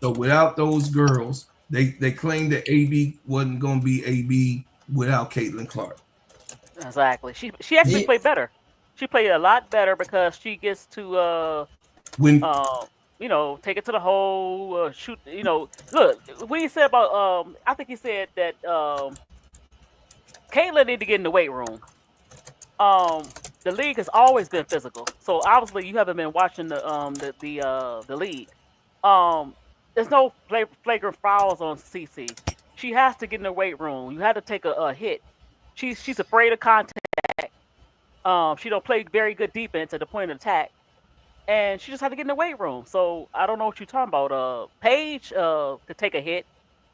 So without those girls, they claimed that AB wasn't going to be AB without Caitlin Clark. Exactly. She actually played better. She played a lot better because she gets to take it to the hole, shoot. Look what he said about I think he said that Caitlin need to get in the weight room. The league has always been physical, so obviously you haven't been watching the league. There's no flagrant fouls on CC. She has to get in the weight room. You had to take a hit. She's afraid of contact. She don't play very good defense at the point of attack, and she just had to get in the weight room. So I don't know what you're talking about. Paige could take a hit.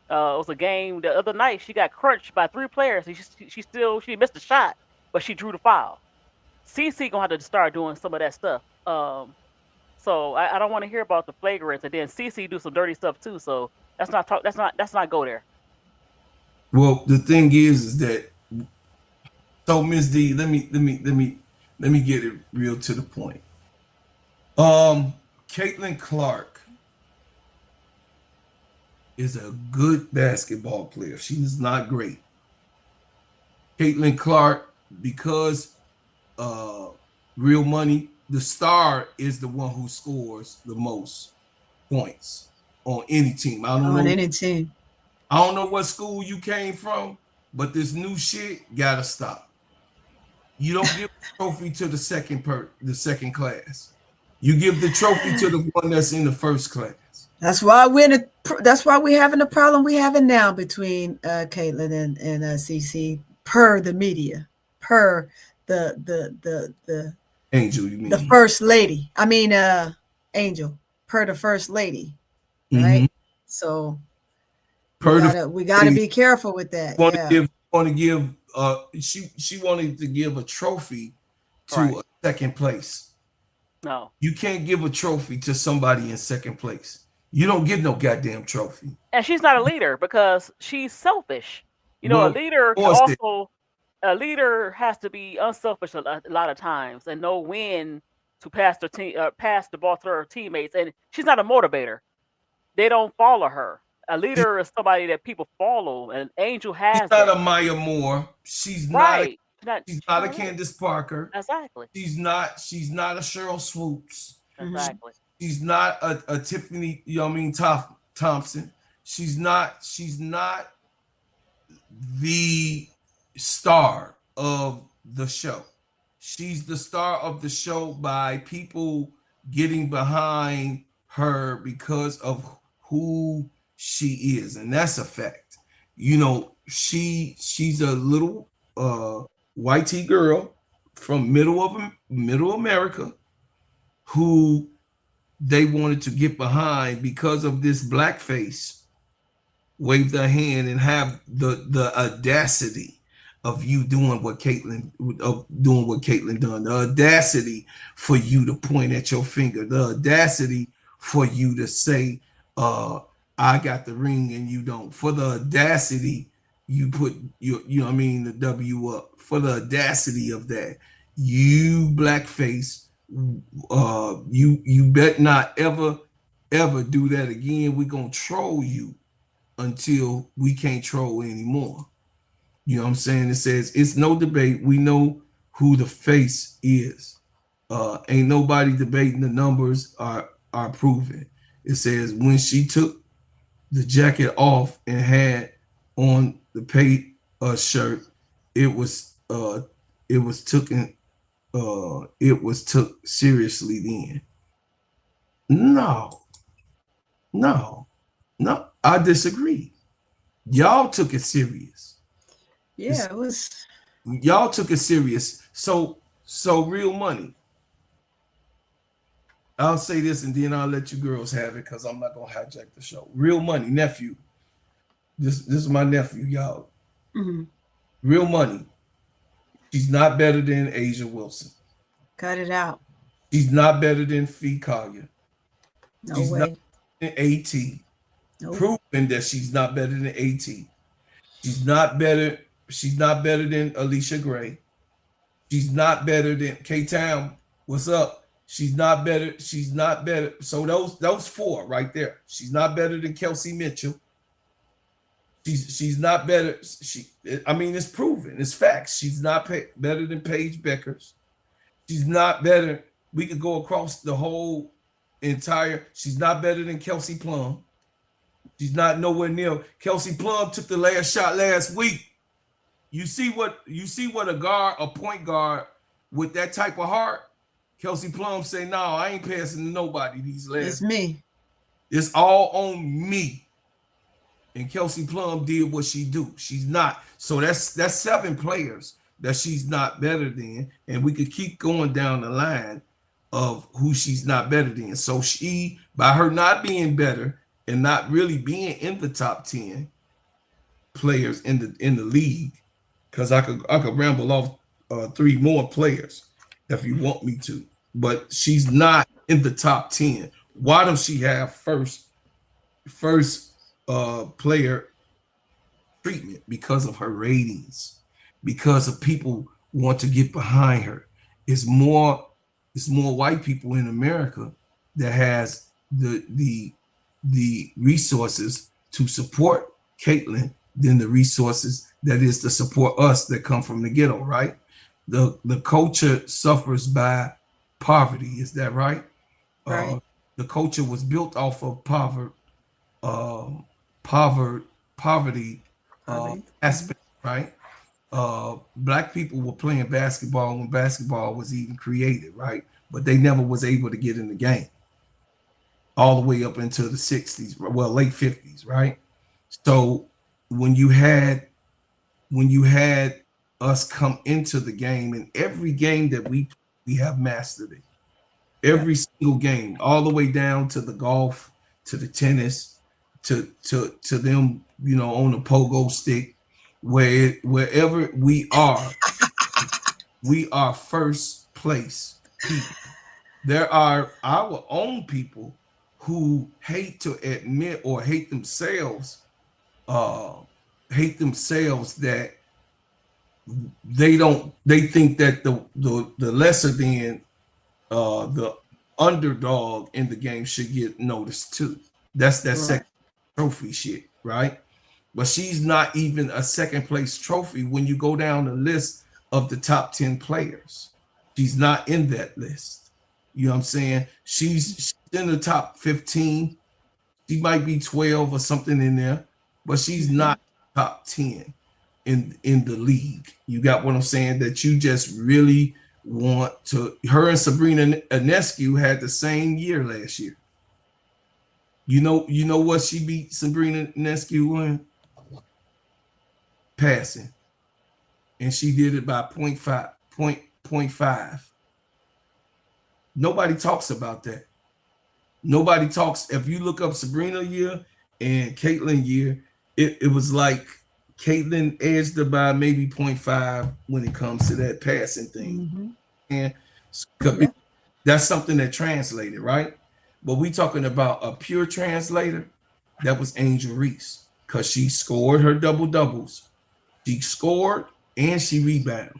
It was a game the other night. She got crunched by 3 players. And she missed a shot, but she drew the foul. CC gonna have to start doing some of that stuff. So I don't want to hear about the flagrants, and then CC do some dirty stuff too. So that's not go there. Well, the thing is that so Ms. D, let me get it real to the point. Caitlin Clark is a good basketball player. She is not great. Caitlin Clark, because real money, the star is the one who scores the most points on any team. I don't know what school you came from, but this new shit gotta stop. You don't give the trophy to the second class. You give the trophy to the one that's in the first class. That's why we're having the problem we're having now between Caitlin and CC, per the media, per the Angel, you mean the first lady. I mean Angel, per the first lady, right? So we gotta be careful with that. She wanted to give a trophy to a second place. No, you can't give a trophy to somebody in second place. You don't get no goddamn trophy. And she's not a leader because she's selfish. A leader has to be unselfish a lot of times and know when to pass the ball to her teammates. And she's not a motivator. They don't follow her. A leader is somebody that people follow, and Angel has. She's not a Maya Moore. She's not a Candace Parker. Exactly. She's not a Cheryl Swoops. Exactly. She's not a Tiffany, Thompson. She's not the star of the show. She's the star of the show by people getting behind her because of who she is, and that's a fact. She's a little white tea girl from middle America who they wanted to get behind because of this blackface, wave their hand and have the audacity of you doing what Caitlin done, the audacity for you to point at your finger, the audacity for you to say, I got the ring and you don't, for the audacity you put the W up, for the audacity of that, you blackface, you bet not ever do that again. We're gonna troll you until we can't troll anymore. You know what I'm saying? It says it's no debate. We know who the face is. Ain't nobody debating. The numbers are proven. It says when she took the jacket off and had on the paid shirt, it was took seriously then. No, I disagree. Y'all took it serious. Yeah, it was. Y'all took it serious. So real money. I'll say this and then I'll let you girls have it because I'm not gonna hijack the show. Real money, nephew. This is my nephew, y'all. Mm-hmm. Real money. She's not better than Asia Wilson. Cut it out. She's not better than Fee Collier. No she's way. not better than AT. Nope. Proving that she's not better than AT. She's not better than Alicia Gray. She's not better than K-Town. What's up? She's not better. She's not better. So those four right there. She's not better than Kelsey Mitchell. She's not better. I mean, it's proven. It's facts. She's not better than Paige Beckers. She's not better. We could go across the whole entire. She's not better than Kelsey Plum. She's not nowhere near. Kelsey Plum took the last shot last week. You see what a point guard with that type of heart. Kelsey Plum say, "No, I ain't passing to nobody these last. It's me. It's all on me." And Kelsey Plum did what she do. She's not. So that's 7 players that she's not better than, and we could keep going down the line of who she's not better than. So she, by her not being better and not really being in the top 10 players in the league, because I could ramble off 3 more players if you want me to, but she's not in the top 10. Why does she have first player treatment? Because of her ratings, because of people want to get behind her. It's more white people in America that has the resources to support Caitlin than the resources that is to support us that come from the ghetto, right? The culture suffers by poverty. Is that right? Right. The culture was built off of poverty aspect, right? Black people were playing basketball when basketball was even created, right? But they never was able to get in the game all the way up into the 60s, well, late 50s, right? So when you had us come into the game, and every game that we have mastered it. Every single game, all the way down to the golf, to the tennis, to them, on the pogo stick, wherever we are first place people. There are our own people who hate to admit or hate themselves that they think that the lesser than the underdog in the game should get noticed too. That's that second trophy shit, right? But she's not even a second place trophy when you go down the list of the top 10 players. She's not in that list. You know what I'm saying? She's in the top 15. She might be 12 or something in there, but she's not top 10 in the league. You got what I'm saying? That you just really want to. Her and Sabrina Ionescu had the same year last year. You know what she beat Sabrina Ionescu in? Passing. And she did it by 0.5. Nobody talks about that. Nobody talks. If you look up Sabrina year and Caitlin year, it was like Caitlin edged her by maybe 0.5 when it comes to that passing thing. And that's something that translated, right? But we talking about a pure translator. That was Angel Reese, because she scored her double-doubles. She scored and she rebounded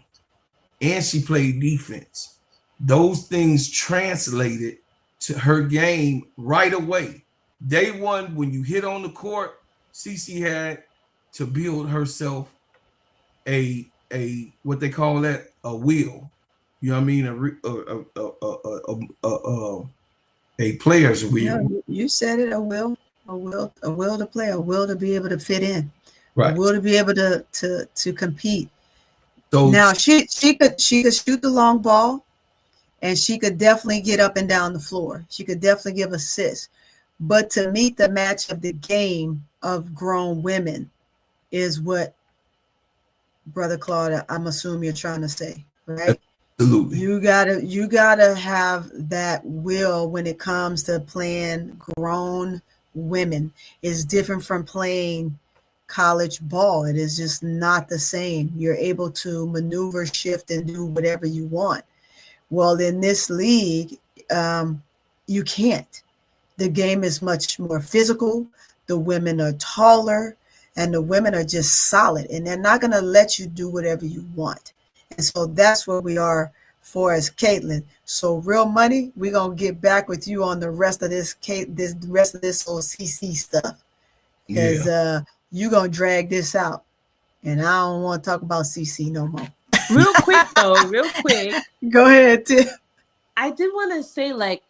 and she played defense. Those things translated to her game right away. Day one, when you hit on the court, Cece had to build herself a what they call that, a will. You know what I mean? A player's wheel. No, you said it. A will to play, a will to be able to fit in, right? A will to be able to compete. So now she could shoot the long ball, and she could definitely get up and down the floor. She could definitely give assists, but to meet the match of the game of grown women is what, Brother Claude, I'm assuming you're trying to say, right? Absolutely. You gotta have that will when it comes to playing grown women. It's different from playing college ball. It is just not the same. You're able to maneuver, shift, and do whatever you want. Well, in this league, you can't. The game is much more physical. The women are taller, and the women are just solid, and they're not going to let you do whatever you want. And so that's where we are for is Caitlin. So real money, we're gonna get back with you on the rest of this whole CC stuff. Because you gonna drag this out. And I don't want to talk about CC no more. Real quick though, real quick. Go ahead, Tim. I did want to say, like,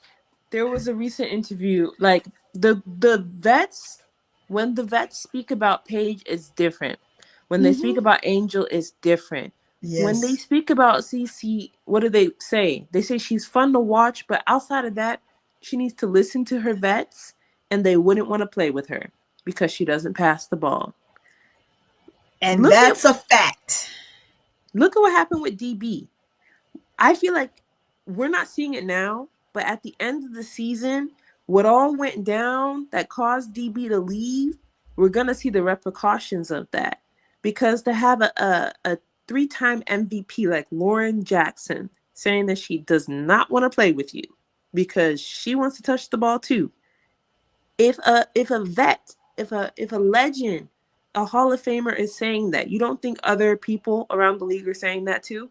there was a recent interview, like the vets, when the vets speak about Paige, it's different. When they speak about Angel, it's different. Yes. When they speak about CC, what do they say? They say she's fun to watch, but outside of that, she needs to listen to her vets, and they wouldn't want to play with her because she doesn't pass the ball. And that's a fact. Look at what happened with DB. I feel like we're not seeing it now, but at the end of the season, what all went down that caused DB to leave, we're going to see the repercussions of that. Because to have a 3-time MVP like Lauren Jackson saying that she does not want to play with you because she wants to touch the ball too. If a vet, if a legend, a Hall of Famer is saying that, you don't think other people around the league are saying that too?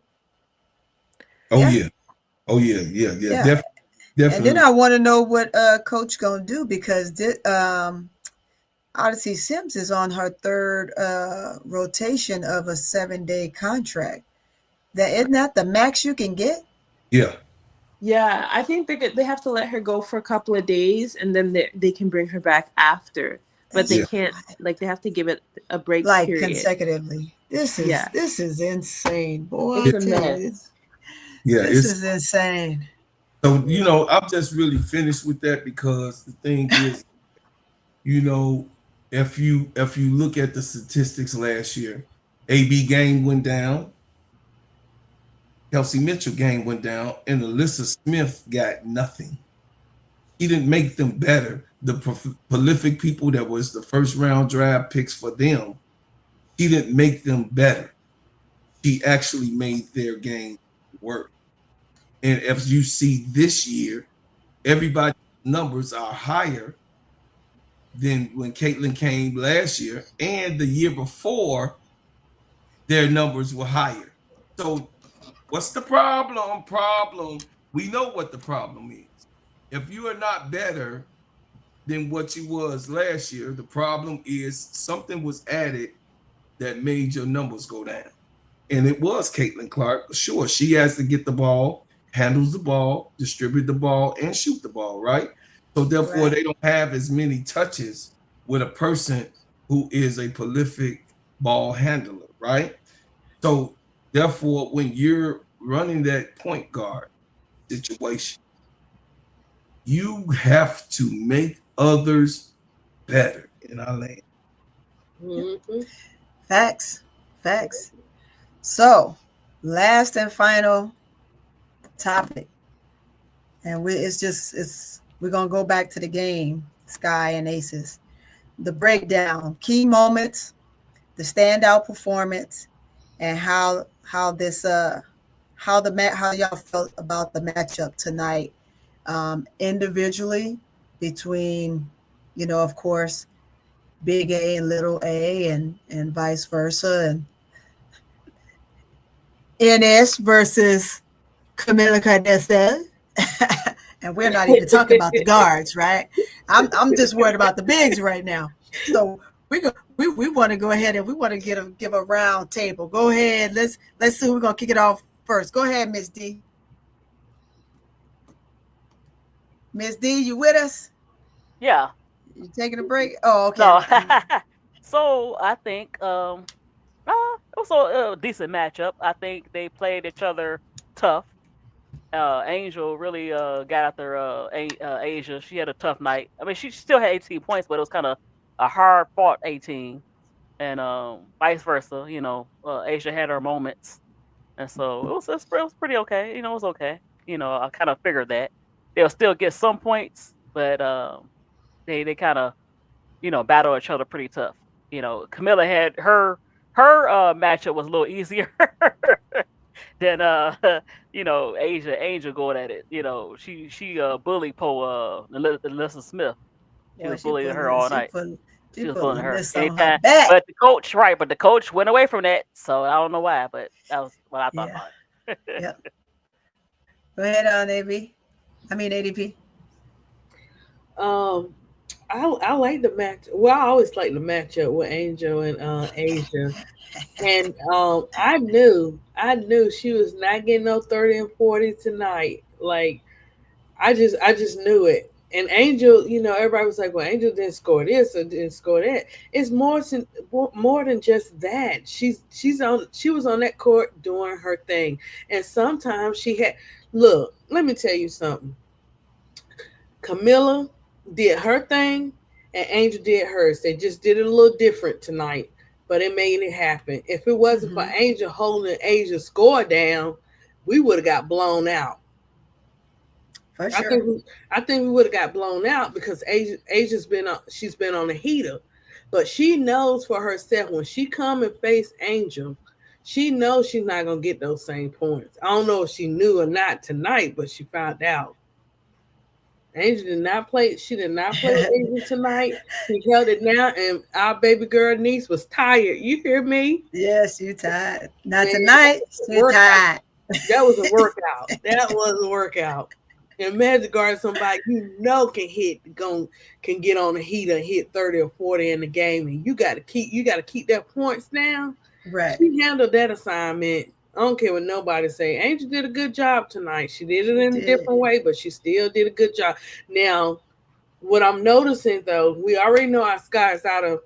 Yeah. Definitely. And then I want to know what Coach gonna do, because Odyssey Sims is on her third rotation of a 7-day contract. Isn't that the max you can get? Yeah, I think they have to let her go for a couple of days, and then they can bring her back after. But they can't, like, they have to give it a break, like period. Consecutively. This is insane, boy. It's a mess. This is insane. So, I'm just really finished with that, because the thing is, if you look at the statistics last year, AB game went down, Kelsey Mitchell game went down, and Alyssa Smith got nothing. He didn't make them better. The prolific people that was the first round draft picks for them, he didn't make them better. He actually made their game work. And if you see this year, everybody's numbers are higher than when Caitlin came last year, and the year before, their numbers were higher. So what's the problem? We know what the problem is. If you are not better than what you was last year, the problem is something was added that made your numbers go down. And it was Caitlin Clark. Sure, she has to get the ball, handles the ball, distribute the ball, and shoot the ball, right? So therefore, they don't have as many touches with a person who is a prolific ball handler, right? So therefore, when you're running that point guard situation, you have to make others better in our land. Facts. So, last and final topic, and we're gonna go back to the game, Sky and Aces. The breakdown, key moments, the standout performance, and how y'all felt about the matchup tonight, individually between, of course, Big A and Little A, and vice versa, and NS versus Camila Cardenas. And we're not even talking about the guards, right? I'm just worried about the bigs right now. So we want to go ahead and we want to give a round table. Go ahead. Let's see. We're gonna kick it off first. Go ahead, Miss D. Miss D, you with us? Yeah. You taking a break? Oh, okay. No. So I think it was a decent matchup. I think they played each other tough. Angel really got after Asia. She had a tough night. I mean, she still had 18 points, but it was kind of a hard fought 18, and vice versa. Asia had her moments, and so it was pretty okay. It was okay. I kind of figured that they'll still get some points, but they kind of battle each other pretty tough. Camilla had her matchup was a little easier than Asia Angel going at it. She bullied Alyssa Smith. She was bullying her all night. She was bullying her anytime. But the coach went away from that, so I don't know why, but that was what I thought about it. Yeah. Go ahead on AB. I mean ADP. Um, I like the match. Well, I always like the matchup with Angel and Asia. And I knew she was not getting no 30 and 40 tonight. Like I just knew it. And Angel, everybody was like, "Well, Angel didn't score this or didn't score that." It's more than just that. She was on that court doing her thing, and sometimes she had. Look, let me tell you something. Camilla did her thing, and Angel did hers. They just did it a little different tonight, but it made it happen. If it wasn't for Angel holding Asia's score down, we would have got blown out. For I sure. think we would have got blown out because she's been on a heater, but she knows for herself when she come and face Angel, she knows she's not gonna get those same points. I don't know if she knew or not tonight, but she found out. Angel did not play. She did not play with Angel tonight. She held it down, and our baby girl niece was tired. You hear me? Yes, you tired. Not Man, tonight. You tired. that was a workout. That was a workout. Imagine guarding somebody can get on the heater and hit 30 or 40 in the game, and you got to keep their points down. Right. She handled that assignment. I don't care what nobody say. Angel did a good job tonight. She did it in a different way, but she still did a good job. Now, what I'm noticing though, we already know our Sky is out of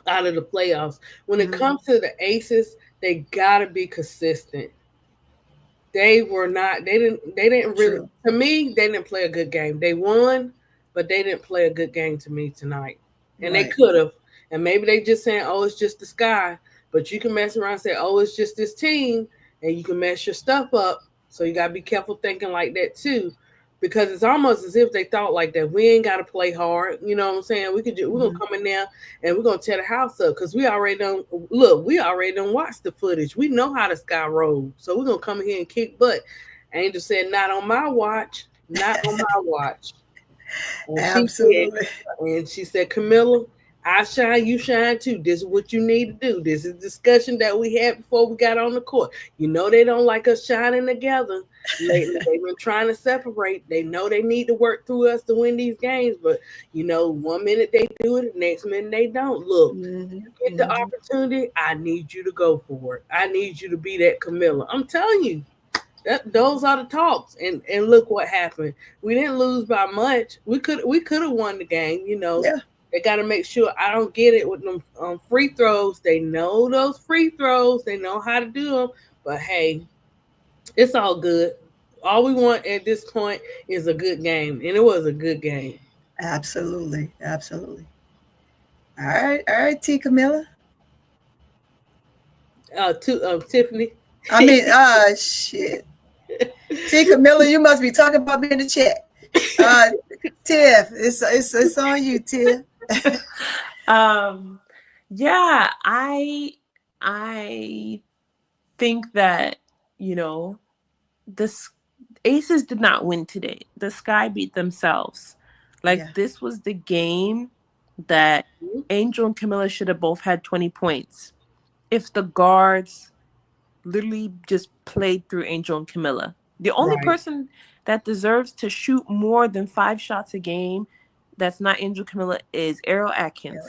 the playoffs. When it comes to the Aces, they gotta be consistent. They were not. They didn't really. True. To me, they didn't play a good game. They won, but they didn't play a good game to me tonight. And they could have. And maybe they just saying, "Oh, it's just the Sky." But you can mess around and say, "Oh, it's just this team," and you can mess your stuff up. So you gotta be careful thinking like that too, because it's almost as if they thought like that. We ain't gotta play hard. You know what I'm saying? We're gonna come in there and we're gonna tear the house up because we already don't look. We already don't watch the footage. We know how the Sky rolls. So we're gonna come in here and kick butt. Angel said, "Not on my watch. Not on my watch." And Absolutely. she said, "Camilla, I shine, you shine too. This is what you need to do. This is discussion that we had before we got on the court. You know they don't like us shining together. Lately, they've been trying to separate. They know they need to work through us to win these games, but 1 minute they do it, the next minute they don't. Look, you get the opportunity, I need you to go for it. I need you to be that Camilla. I'm telling you. Those are the talks, and look what happened. We didn't lose by much. We could have won the game. Yeah. They got to make sure. I don't get it with them free throws. They know those free throws. They know how to do them. But hey, it's all good. All we want at this point is a good game, and it was a good game. Absolutely. Absolutely. All right, T. Camilla. Tiffany. I mean, shit. T. Camilla, you must be talking about me in the chat. Tiff, it's on you, Tiff. Yeah, I think that the Aces did not win today. The Sky beat themselves. This was the game that Angel and Camilla should have both had 20 points if the guards literally just played through Angel and Camilla. The only person that deserves to shoot more than 5 shots a game that's not Angel Camilla is Ariel Atkins.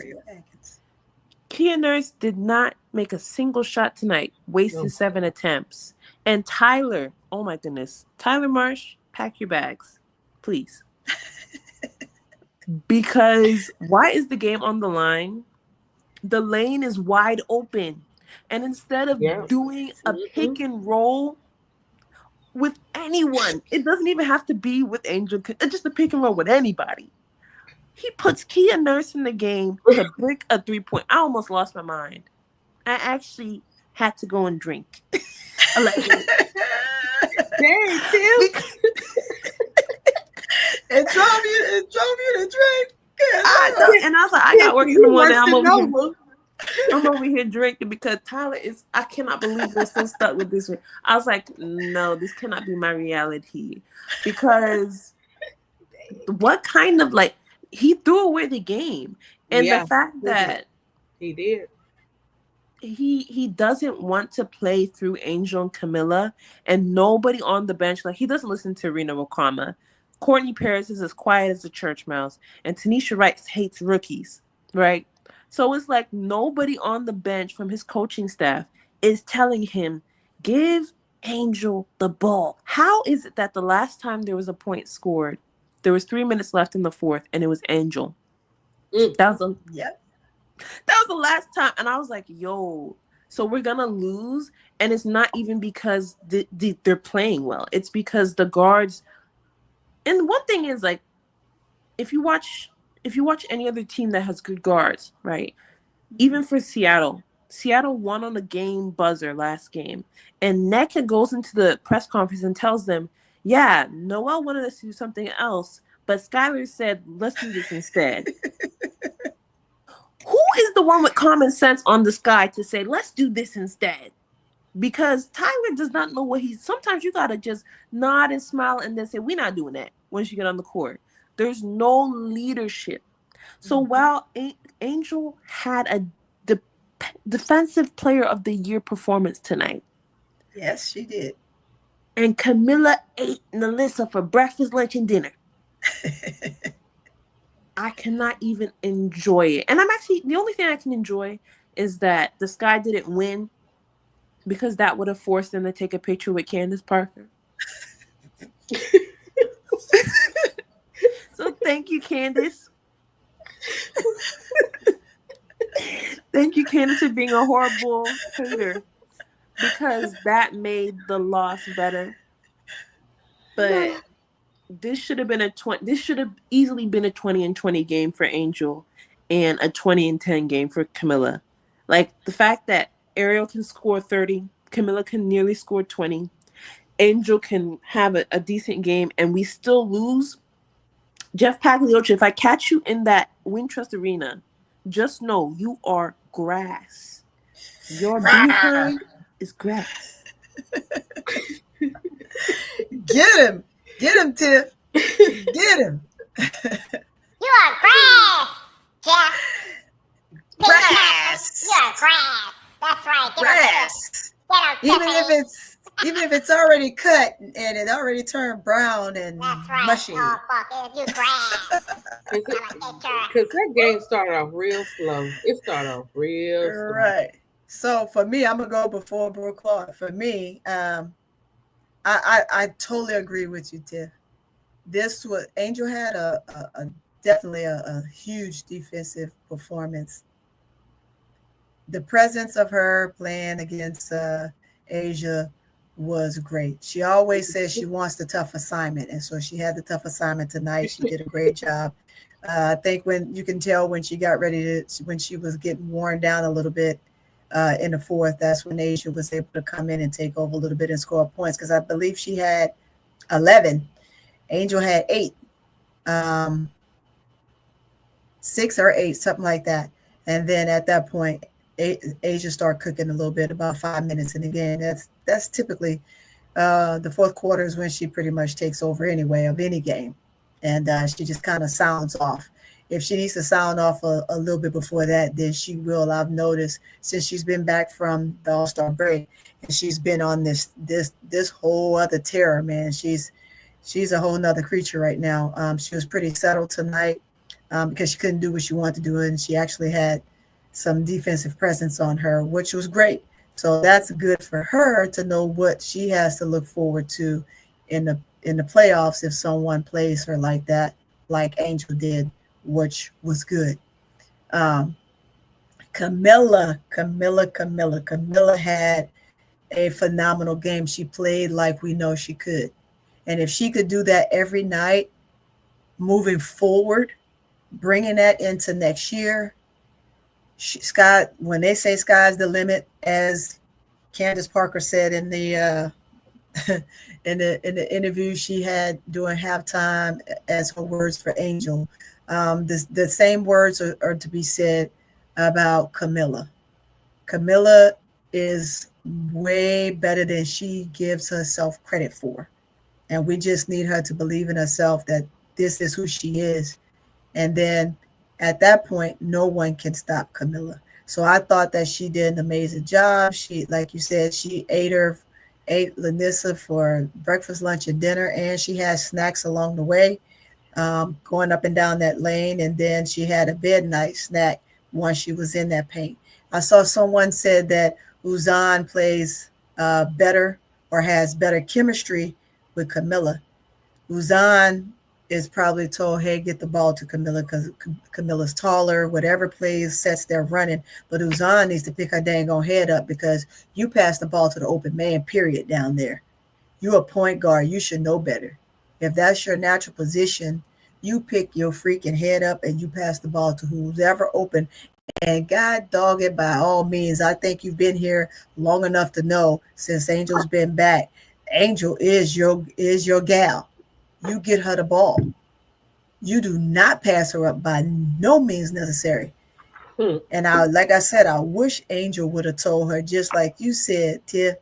Kia Nurse did not make a single shot tonight, wasted 7 attempts. And Tyler, oh my goodness, Tyler Marsh, pack your bags, please. Because why is the game on the line? The lane is wide open. And instead of doing a pick and roll with anyone, it doesn't even have to be with Angel, it's just a pick and roll with anybody. He puts Kia Nurse in the game to break a 3-point. I almost lost my mind. I actually had to go and drink. Dang, Tim. It drove you to drink. And I was like, I got work in the morning. I'm over here drinking because Tyler I cannot believe we're so stuck with this. I was like, no, this cannot be my reality. Because what kind of he threw away the game. And the fact that he did. he doesn't want to play through Angel and Camilla, and nobody on the bench, like he doesn't listen to Rena Wakama. Courtney Paris is as quiet as a church mouse, and Tanisha Wright hates rookies, right? So it's like nobody on the bench from his coaching staff is telling him, give Angel the ball. How is it that the last time there was a point scored, there was 3 minutes left in the fourth, and it was Angel? That was Yep. that was the last time, and I was like, yo, so we're gonna lose, and it's not even because they're playing well. It's because the guards. And one thing is, like, if you watch any other team that has good guards, right? Even for Seattle won on a game buzzer last game, and Nneka goes into the press conference and tells them, yeah, Noel wanted us to do something else, but Skylar said, let's do this instead. Who is the one with common sense on the sky to say, let's do this instead? Because Tyler does not know what sometimes you got to just nod and smile and then say, we're not doing that once you get on the court. There's no leadership. So while Angel had a defensive player of the year performance tonight. Yes, she did. And Camilla ate Nalissa for breakfast, lunch, and dinner. I cannot even enjoy it. And the only thing I can enjoy is that the Sky didn't win, because that would have forced them to take a picture with Candace Parker. So thank you, Candace. Thank you, Candace, for being a horrible hater, because that made the loss better. But this should have been this should have easily been a 20-20 game for Angel and a 20-10 game for Camilla. Like, the fact that Ariel can score 30, Camilla can nearly score 20, Angel can have a decent game, and we still lose. Jeff Pagliocci, if I catch you in that Wintrust Arena, just know you are grass. Your behind is grass. Get him, Tiff. Get him. You are grass, Jeff. Grass. You are grass. That's right. Grass. Even if it's already cut and it already turned brown and That's right. mushy. Oh, fuck it. You grass. Because that game started off real slow. It started off real slow. Right. So for me, I'm gonna go before Brooke Clark. For me, I totally agree with you, Tiff. This was Angel had definitely a huge defensive performance. The presence of her playing against Asia was great. She always says she wants the tough assignment, and so she had the tough assignment tonight. She did a great job. I think when you can tell when she got ready when she was getting worn down a little bit in the fourth, that's when Asia was able to come in and take over a little bit and score points, because I believe she had 11. Angel had 8, 6 or 8, something like that. And then at that point, Asia started cooking a little bit, about 5 minutes. And again, that's typically the fourth quarter is when she pretty much takes over anyway of any game. And she just kind of sounds off. If she needs to sound off a little bit before that, then she will. I've noticed since she's been back from the All-Star break, and she's been on this whole other terror, man. She's a whole nother creature right now. She was pretty settled tonight because she couldn't do what she wanted to do, and she actually had some defensive presence on her, which was great. So that's good for her to know what she has to look forward to in the playoffs if someone plays her like that, like Angel did, which was good. Camilla had a phenomenal game. She played like we know she could. And if she could do that every night, moving forward, bringing that into next year, when they say sky's the limit, as Candace Parker said in the in the interview she had during halftime as her words for Angel, the same words are to be said about Camilla. Camilla is way better than she gives herself credit for. And we just need her to believe in herself that this is who she is. And then at that point, no one can stop Camilla. So I thought that she did an amazing job. She, like you said, she ate Lanissa for breakfast, lunch, and dinner, and she had snacks along the way, going up and down that lane. And then she had a midnight snack once she was in that paint. I saw someone said that Uzan plays better or has better chemistry with Camilla. Uzan is probably told, hey, get the ball to Camilla because Camilla's taller, whatever plays, sets they're running. But Uzan needs to pick her dang on head up because you pass the ball to the open man, period, down there. You a point guard. You should know better. If that's your natural position, you pick your freaking head up and you pass the ball to who's ever open. And God dog it, by all means, I think you've been here long enough to know since Angel's been back. Angel is your gal. You get her the ball. You do not pass her up by no means necessary. And like I said, I wish Angel would have told her, just like you said, Tiff,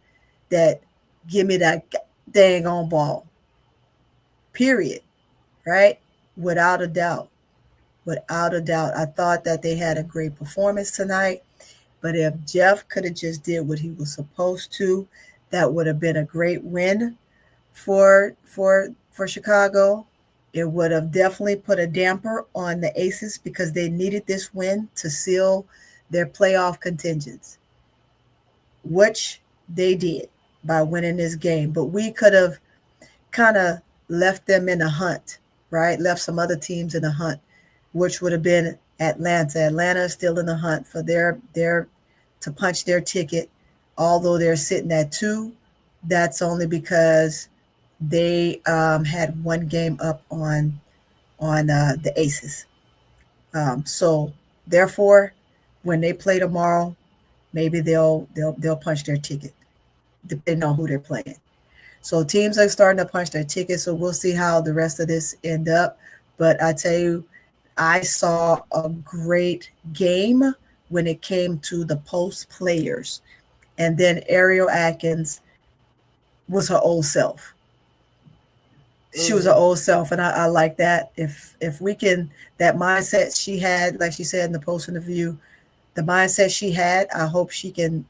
that give me that dang on ball. Period. Right? Without a doubt. Without a doubt. I thought that they had a great performance tonight. But if Jeff could have just did what he was supposed to, that would have been a great win for Chicago. It would have definitely put a damper on the Aces because they needed this win to seal their playoff contingents, which they did by winning this game. But we could have kind of left them in a hunt, right? Left some other teams in a hunt, which would have been Atlanta. Atlanta is still in the hunt for their to punch their ticket, although they're sitting at 2. That's only because they had one game up on the Aces. So therefore, when they play tomorrow, maybe they'll punch their ticket, depending on who they're playing. So teams are starting to punch their ticket. So we'll see how the rest of this end up. But I tell you, I saw a great game when it came to the post players, and then Ariel Atkins was her old self. She was her old self, and I like that. If we can, that mindset she had, like she said in the post interview, the mindset she had, I hope she can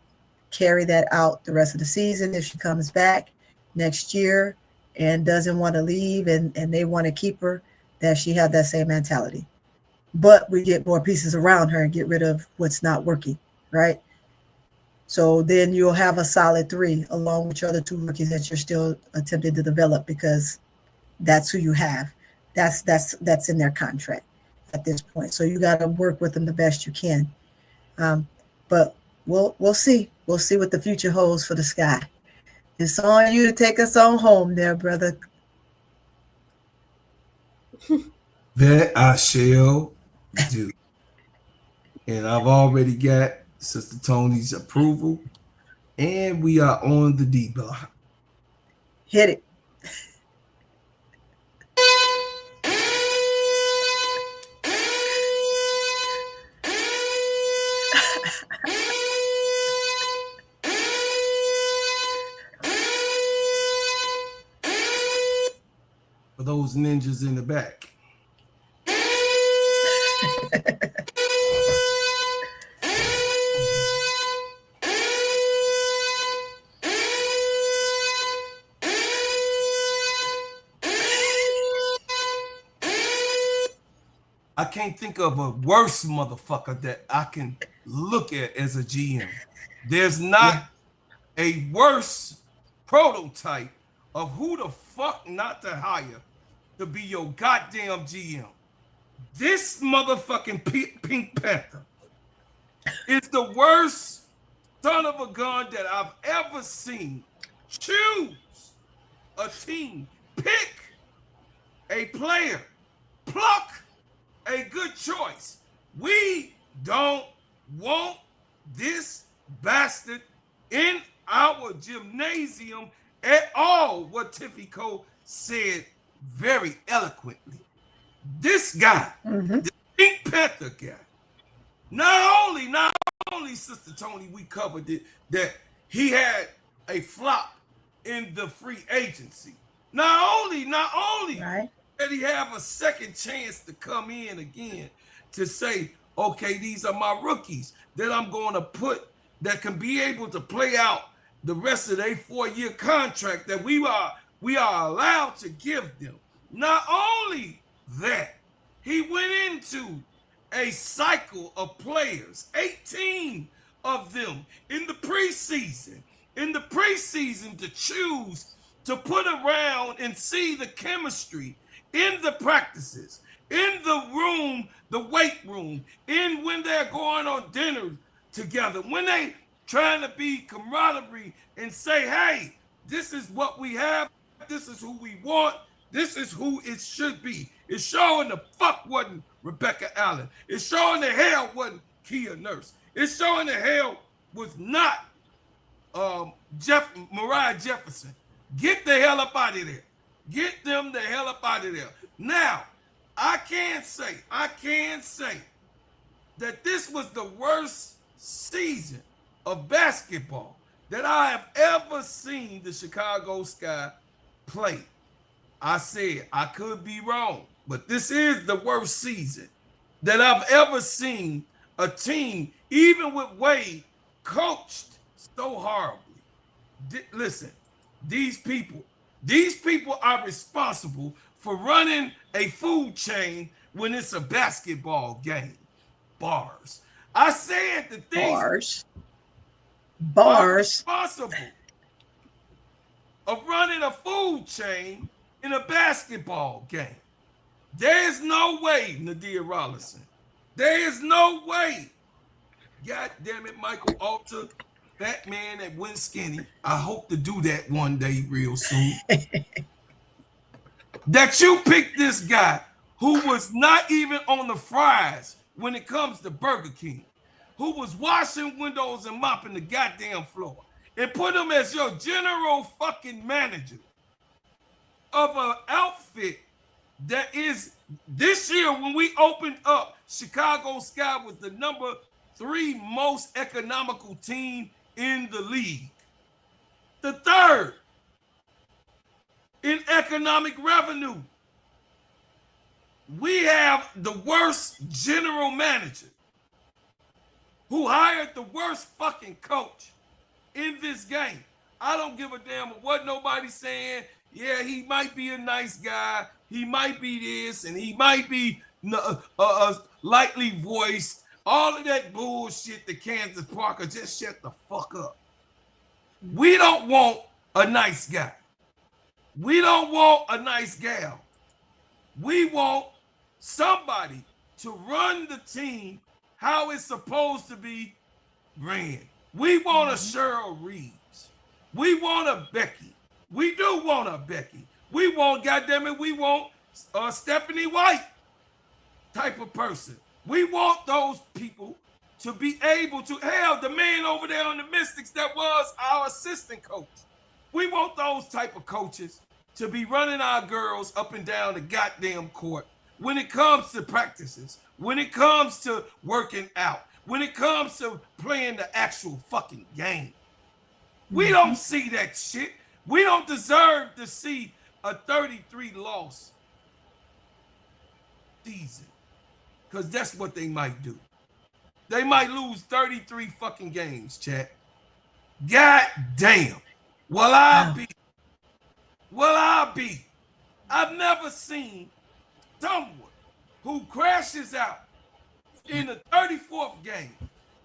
carry that out the rest of the season if she comes back next year and doesn't want to leave and they want to keep her, that she have that same mentality. But we get more pieces around her and get rid of what's not working, right? So then you'll have a solid 3 along with your other 2 rookies that you're still attempting to develop because that's who you have. That's in their contract at this point. So you got to work with them the best you can. But we'll see. We'll see what the future holds for the Sky. It's on you to take us on home there, brother. That I shall do. And I've already got Sister Tony's approval. And we are on the D block. Hit it. For those ninjas in the back. I can't think of a worse motherfucker that I can look at as a GM. There's not a worse prototype of who the fuck not to hire to be your goddamn GM. This motherfucking Pink Panther is the worst son of a gun that I've ever seen. Choose a team, pick a player, pluck a good choice. We don't want this bastard in our gymnasium at all, what Tiffy Cole said very eloquently. This guy, the Pink Panther guy, not only, Sister Tony, we covered it, that he had a flop in the free agency. Not only right. that he have a second chance to come in again to say, okay, these are my rookies. that I'm going to put that can be able to play out the rest of their 4-year contract that we are allowed to give them. Not only that, he went into a cycle of players, 18 of them in the preseason. In the preseason, to choose to put around and see the chemistry in the practices, in the room, the weight room, in when they're going on dinner together, when they trying to be camaraderie and say, hey, this is what we have, this is who we want, this is who it should be. It's showing the fuck wasn't Rebecca Allen. It's showing the hell wasn't Kia Nurse. It's showing the hell was not Mariah Jefferson. Get the hell up out of there. Get them the hell up out of there. Now, I can say that this was the worst season of basketball that I have ever seen the Chicago Sky play. I said I could be wrong, but this is the worst season that I've ever seen a team, even with Wade, coached so horribly. Listen, these people are responsible for running a food chain when it's a basketball game. Bars. I said that these are responsible of running a food chain in a basketball game. There is no way, Nadia Rollison. There is no way. God damn it, Michael Alter, that man that went skinny. I hope to do that one day real soon. That you picked this guy who was not even on the fries when it comes to Burger King, who was washing windows and mopping the goddamn floor, and put him as your general fucking manager of an outfit that is, this year when we opened up, Chicago Sky was the number 3 most economical team in the league. The 3rd in economic revenue. We have the worst general manager who hired the worst fucking coach in this game. I don't give a damn what nobody's saying. Yeah, he might be a nice guy. He might be this, and he might be lightly voiced. All of that bullshit that Kansas Parker, just shut the fuck up. We don't want a nice guy. We don't want a nice gal. We want somebody to run the team how it's supposed to be ran. We want a Cheryl Reeves. We want a Becky. We do want a Becky. We want, goddammit, we want a Stephanie White type of person. We want those people to be able to, hell, the man over there on the Mystics that was our assistant coach. We want those type of coaches to be running our girls up and down the goddamn court when it comes to practices, when it comes to working out, when it comes to playing the actual fucking game. We don't see that shit. We don't deserve to see a 33-loss season, because that's what they might do. They might lose 33 fucking games, chat. God damn. Will I be? I've never seen someone who crashes out in the 34th game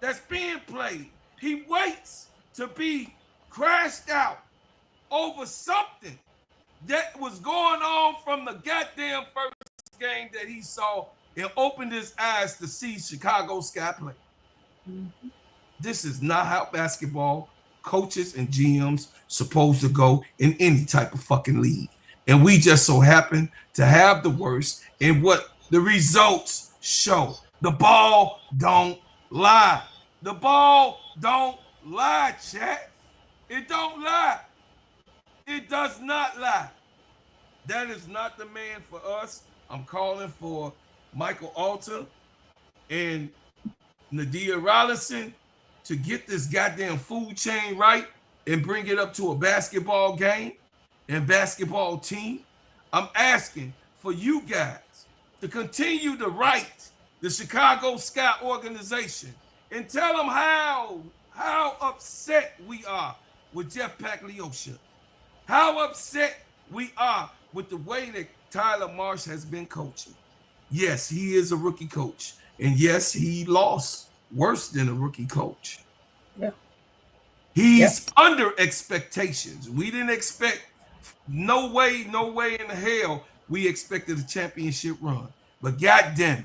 that's being played. He waits to be crashed out over something that was going on from the goddamn first game that he saw and opened his eyes to see Chicago Sky play. This is not how basketball coaches and GMs supposed to go in any type of fucking league. And we just so happen to have the worst, and what the results show. The ball don't lie. The ball don't lie, chat. It don't lie. It does not lie. That is not the man for us. I'm calling for Michael Alter and Nadia Rollison to get this goddamn food chain right and bring it up to a basketball game and basketball team. I'm asking for you guys to continue to write the Chicago Sky organization and tell them how upset we are with Jeff Pagliosha. How upset we are with the way that Tyler Marsh has been coaching. Yes, he is a rookie coach. And yes, he lost worse than a rookie coach. Yeah. He's under expectations. We didn't expect no way in the hell we expected a championship run. But God damn it,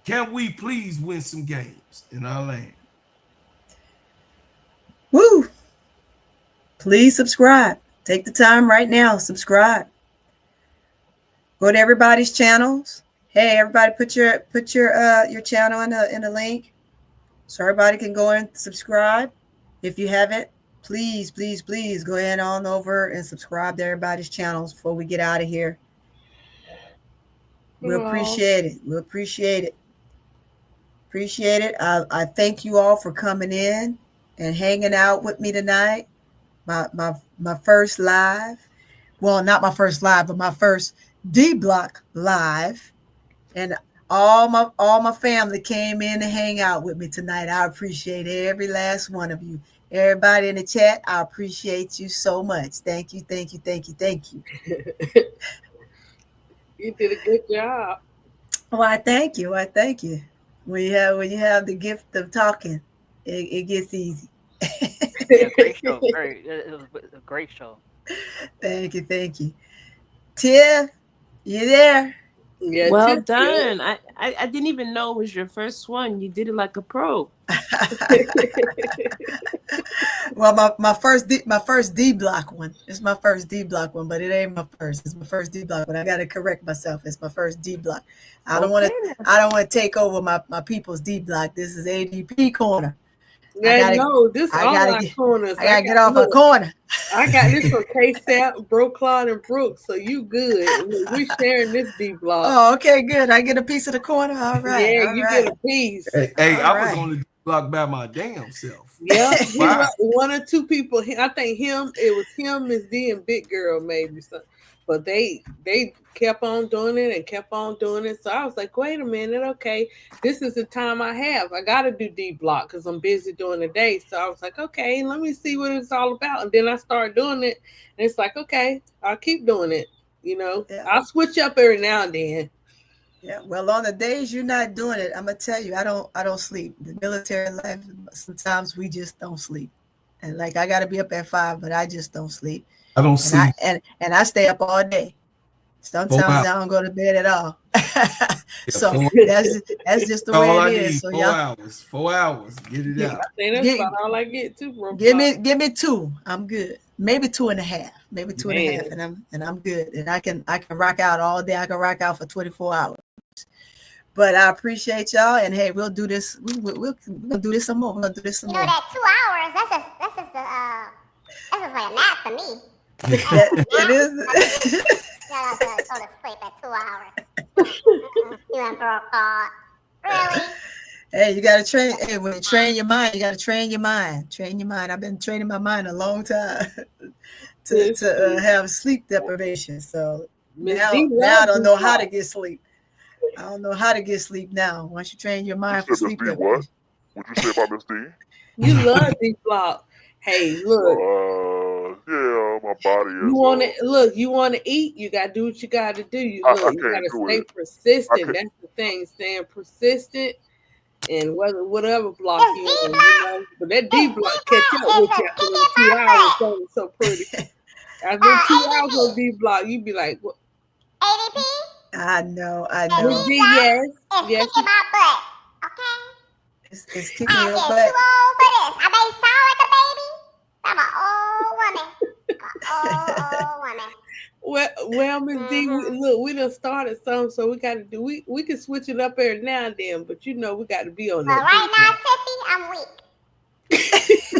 can we please win some games in our land? Woo! Please subscribe. Take the time right now. Subscribe. Go to everybody's channels. Hey, everybody, put your channel in the link so everybody can go and subscribe. If you haven't, please go ahead on over and subscribe to everybody's channels before we get out of here. We appreciate it. We appreciate it. Appreciate it. I thank you all for coming in and hanging out with me tonight. My first live. Well, not my first live, but my first D Block live. And all my family came in to hang out with me tonight. I appreciate every last one of you. Everybody in the chat, I appreciate you so much. Thank you. You did a good job. Why, thank you. When you have the gift of talking, it gets easy. Yeah, great show. It was a great show. Thank you. Tiff, you there? Yeah, Well Tiff, done. I didn't even know it was your first one. You did it like a pro. Well, my first D Block one. It's my first D Block one, but it ain't my first. It's my first D Block one. I gotta correct myself. It's my first D Block. I don't want to take over my people's D Block. This is ADP corner. Yeah, this all our corners. I gotta get off a corner. I got this from K-Sap, Broclon, and Brooks, so you good. We're sharing this D Block. Oh, okay, good. I get a piece of the corner. All right. Yeah, you get a piece. Hey, I was on the D Block by my damn self. Yeah, wow. One or two people. I think it was him, Miss D, and Big Girl maybe. So, but they kept on doing it. So I was like, wait a minute, okay, this is the time I have. I got to do D Block because I'm busy during the day. So I was like, okay, let me see what it's all about. And then I started doing it, and it's like, okay, I'll keep doing it. I'll switch up every now and then. Yeah, well, on the days you're not doing it, I'm gonna tell you, I don't sleep. The military life, sometimes we just don't sleep, and like I gotta be up at 5, but I just don't sleep. I don't sleep, and I stay up all day. Sometimes I don't go to bed at all. So that's just the way it is. So 4 hours, get it out. That's about all I get too, bro. Give me 2. I'm good. Maybe 2.5. Maybe 2.5, and I'm good. And I can rock out all day. I can rock out for 24 hours. But I appreciate y'all, and hey, we'll do this. We'll do this some more. We'll do this some more. That 2 hours, that's just like a nap for me. It is. Y'all go to sleep at 2 hours. You and Brooke, really? Hey, you gotta train. Hey, when you train your mind, you gotta train your mind. Train your mind. I've been training my mind a long time to have sleep deprivation. So now I don't know how to get sleep. I don't know how to get sleep now. Once you train your mind for sleep deprivation. What you say about Miss D? You love D Block. Hey, look. Yeah, my body is. You want to eat, you got to do what you got to do. You got to stay persistent. That's the thing, staying persistent. And whatever block you on, but that D Block catch up with you after those 2 hours. So it's so pretty. After 2 hours on D Block, you be like, what? ADP? I know. Yes. It's kicking my butt, okay? It's kicking your butt. I'm too old for this. I may sound like a baby. I'm an old woman. Well, Miss D, look, we done started some, so we got to do. We can switch it up every now and then, but we got to be on that. Right now, Tiffy, I'm weak. You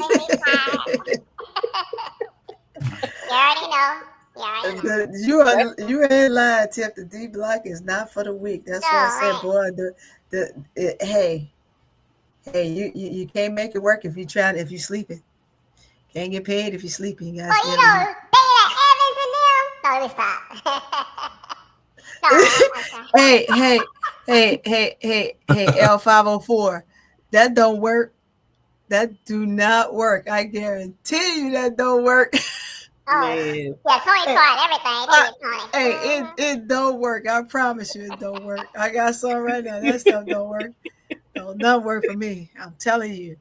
already know. You ain't lying, Tiff. The D Block is not for the weak. That's what I said, boy. Hey, you can't make it work if you sleeping. Can't get paid if you're sleeping, guys. No, let me stop. Hey, L504. That don't work. That do not work. I guarantee you that don't work. Man. Yeah, Tony tried everything. Hey, it don't work. I promise you it don't work. I got some right now. That stuff don't work. Don't not work for me. I'm telling you.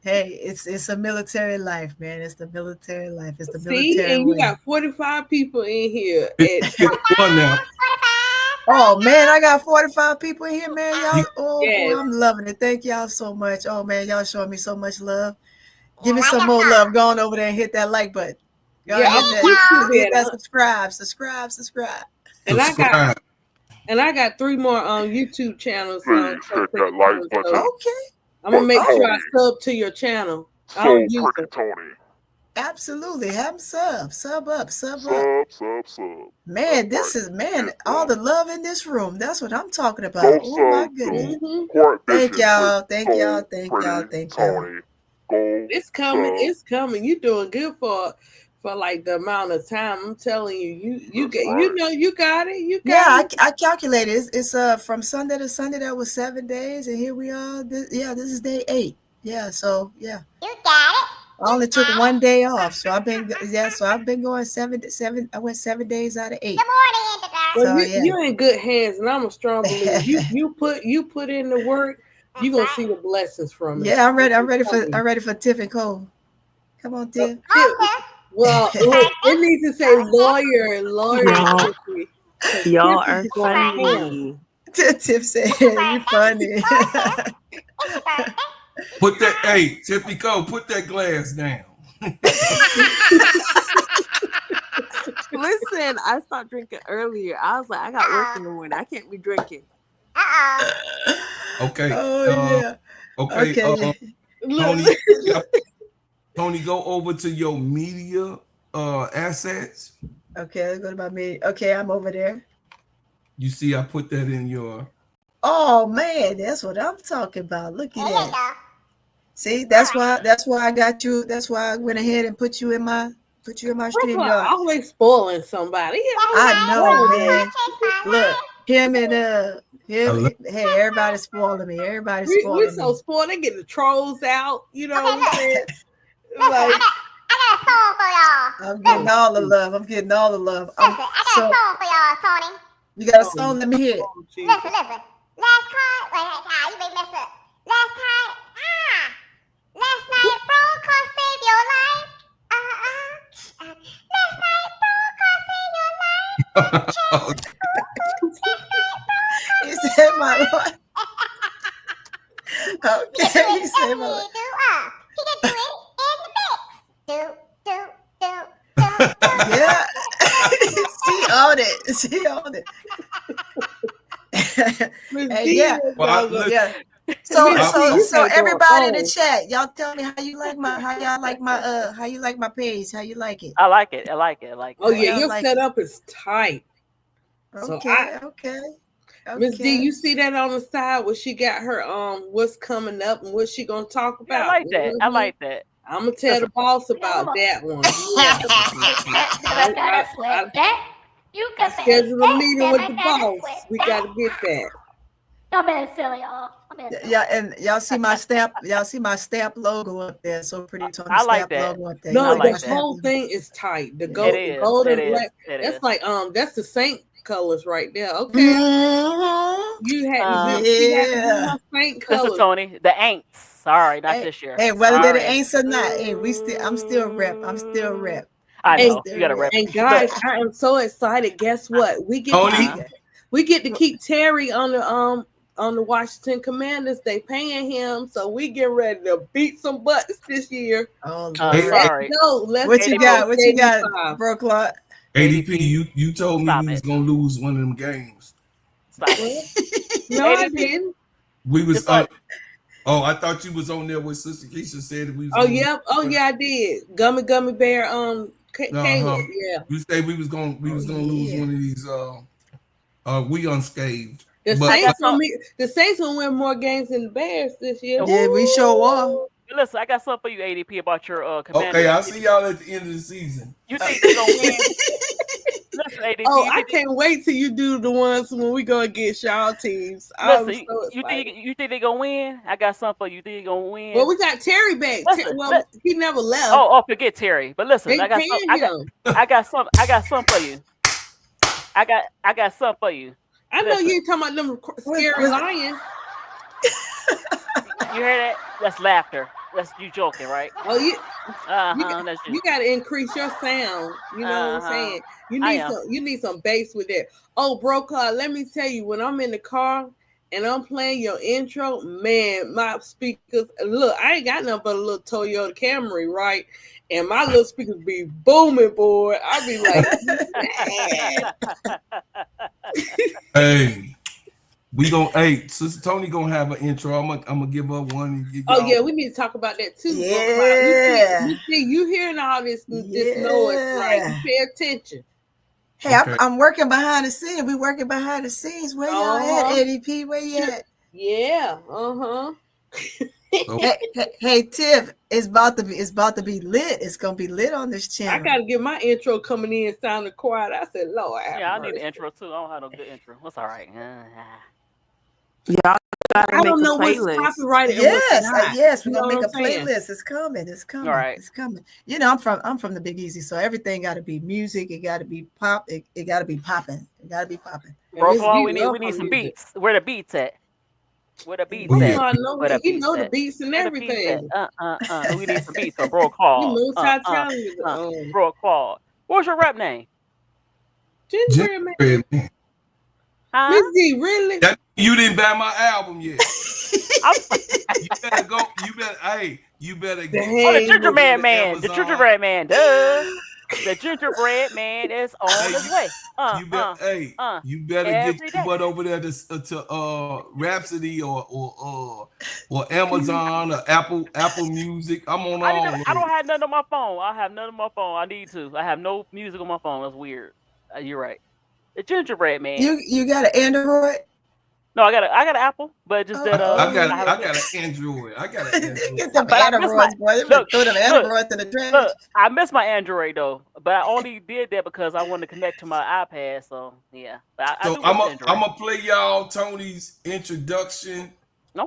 Hey, it's a military life, man. It's the military life. It's the See, military and you way. got 45 people in here. It's 51 now. Oh man, I got 45 people in here, man. Y'all, Yes. I'm loving it. Thank y'all so much. Oh man, y'all showing me so much love. Give me some more love. Go on over there and hit that like button. Go Yeah, hit I'm that, with you hit there. that subscribe. And Subscribe. I got 3 more YouTube channels. Please hit that like button. Okay, I'm gonna make sure I Tony. sub to your channel. I So don't use pretty, it. Tony. absolutely. Have them sub up. Sub. Man, That's this is right. all the love in this room. That's what I'm talking about. Go Oh my sub goodness. to Court Thank Vision y'all. with Thank y'all. So Thank Pretty y'all. Thank y'all. Tony. Go It's coming. sub. It's coming. You doing good for like the amount of time. I'm telling you, you That's get right. you know you got it. You Yeah, got it. I calculated. It's from Sunday to Sunday. That was 7 days, and here we are. This is day 8. Yeah, so yeah, You got it. I only took 1 day off. So I've been going 7. I went 7 days out of 8. Good morning, Indigo. Well, So yeah, you're in good hands, and I'm a strong believer. You put in the work, you gonna see the blessings from it. yeah, I'm ready. I'm ready telling you. for Tiff and Cole. Come on, Tiff. Well, it needs to say lawyer. Y'all- Tiffany. Y'all Tiffany are is going ham. funny. Tiff said, "You funny." Put that, hey, Tiffy Cole, put that glass down. Listen, I stopped drinking earlier. I was like, I got work in the morning. I can't be drinking. Okay. Oh yeah. Okay. Okay. Tony, Tony, go over to your media assets. Okay, let's go to my meeting. Okay, I'm over there. You see, I put that in your. Oh man, that's what I'm talking about. Look at There you that. go. See, that's why I got you. That's why I went ahead and put you in my stream Brooklyn yard. always spoiling somebody. I know, man. That's Look, him and him. love- Hey, everybody's spoiling me. Everybody's We spoiling so me. spoiled. They get the trolls out. You know what I'm Okay, saying? Listen, Like, I got a song for y'all. I'm getting all the love. I'm getting all the love. Listen, I got a song for y'all, Tony. You got a song? Let me hear it. oh, Jesus. Listen. Last card. Wait, you may mess up. Last card. Last night, phone call saved your life. Last night, phone call saved your life. He said, "My Lord." Okay, he said, "My Lord." He can do it in the mix. Do. Yeah, she owned it. She owned it. Miss Hey, D yeah. is Well, all look- Yeah. So Miss so D, you so got going everybody in the on. chat, y'all tell me how you like my page, how you like it. I like it. Oh How yeah, y'all your like setup is tight. So Okay. Miss D, you see that on the side where she got her what's coming up and what she gonna talk Yeah, I about. like that. I Mhm. like that. I'm gonna tell the boss about that one. Yeah. I gotta sweat that. You I can scheduled a meeting with the boss. We gotta get that. I'm being silly, y'all. Yeah, and y'all see my stamp logo up there. So pretty Tony I like stamp that. logo up there. No, You like the my stamp whole logo? thing is tight. The It gold, is. golden It is. black. It That's is. like that's the Saint colors right there. Okay, Mhm. you had to do. She had to do Yeah. her Saint Listen, colors. Tony, the ain'ts. Sorry, not Hey, this year. hey, whether they're the Sorry. ain'ts or not, hey, I'm still rep. I'm still rep. I And, know. You gotta rep. and guys, I am so excited. Guess what? We get Tony? to keep Terry on the Washington Commanders. They paying him, so we get ready to beat some butts this year. Oh, Hey, Lord. Sorry. No, let's What you go, got? What you got, 85. bro, Clark? ADP, you told me Stop we was it. gonna lose one of them games. Stop it. No, I ADP. didn't. We was It's like- I thought you was on there with Sister Keisha said that we was Oh gonna yeah, I did. Gummy bear. Caleb. Yeah. You said we was gonna lose one of these we unscathed. The But Saints will win more games than the Bears this year. Yeah, we sure are. Listen, I got something for you, ADP, about your Commanders. okay, I'll see y'all at the end of the season. You think they're gonna win? Listen, ADP, Oh, I can't wait till you do the ones when we go against y'all teams. I'm listen, so you excited. think they gonna win? I got something for you. Think they gonna win? Well, we got Terry back. Listen, Well, he never left. oh, forget Terry. But listen, They I got something for you. I got something for you. I know Listen. you ain't talking about them scary lions. You hear that? That's laughter. That's you joking, right? Oh, you That's you got to increase your sound. You know what I'm saying? You need some bass with that. Oh, bro, car. Let me tell you, when I'm in the car and I'm playing your intro, man, my speakers. Look, I ain't got nothing but a little Toyota Camry, right? And my little speakers be booming, boy. I be like, Hey, Sister Tony gonna have an intro. I'm gonna give her one. Oh yeah, we need to talk about that too. Yeah. You see, you hearing all this noise, right? You pay attention. Hey, okay. I'm working behind the scenes. We working behind the scenes. Where y'all at, ADP? Where you at? Yeah. Hey, Tiff, it's about to be lit. It's gonna be lit on this channel. I gotta get my intro coming in sounding quiet. I said, Lord, I need an intro too. I don't have no good intro. What's all right? Y'all gotta make a playlist. What's copyrighted. Yes, we're gonna make a playlist. It's coming. All right. It's coming. You know, I'm from the Big Easy, so everything got to be music. It got to be pop. It got to be popping. It got to be popping. Bro, we need some beats. Where the beats at? Where the beats at? You know the beats and everything. We need some beats. So bro, call. You know how talented. Bro, call. What's your rap name? Gingerbread Man. Huh? Miss D, really? You didn't buy my album yet. You better go. You better get. Oh, the Gingerbread Man. The Gingerbread Man. Duh. The Gingerbread Man is on his way. You better get your butt over there to Rhapsody or Amazon or Apple Music. I'm on all. I don't have nothing on my phone. I have nothing on my phone. I need to. I have no music on my phone. That's weird. You're right. The Gingerbread Man. You got an Android? No, I got an Apple, but just that. I got an Android. Get them Androids, boy. Throw them Androids in the trash. Look, I miss my Android though, but I only did that because I wanted to connect to my iPad. So yeah. I'm gonna play y'all Tony's introduction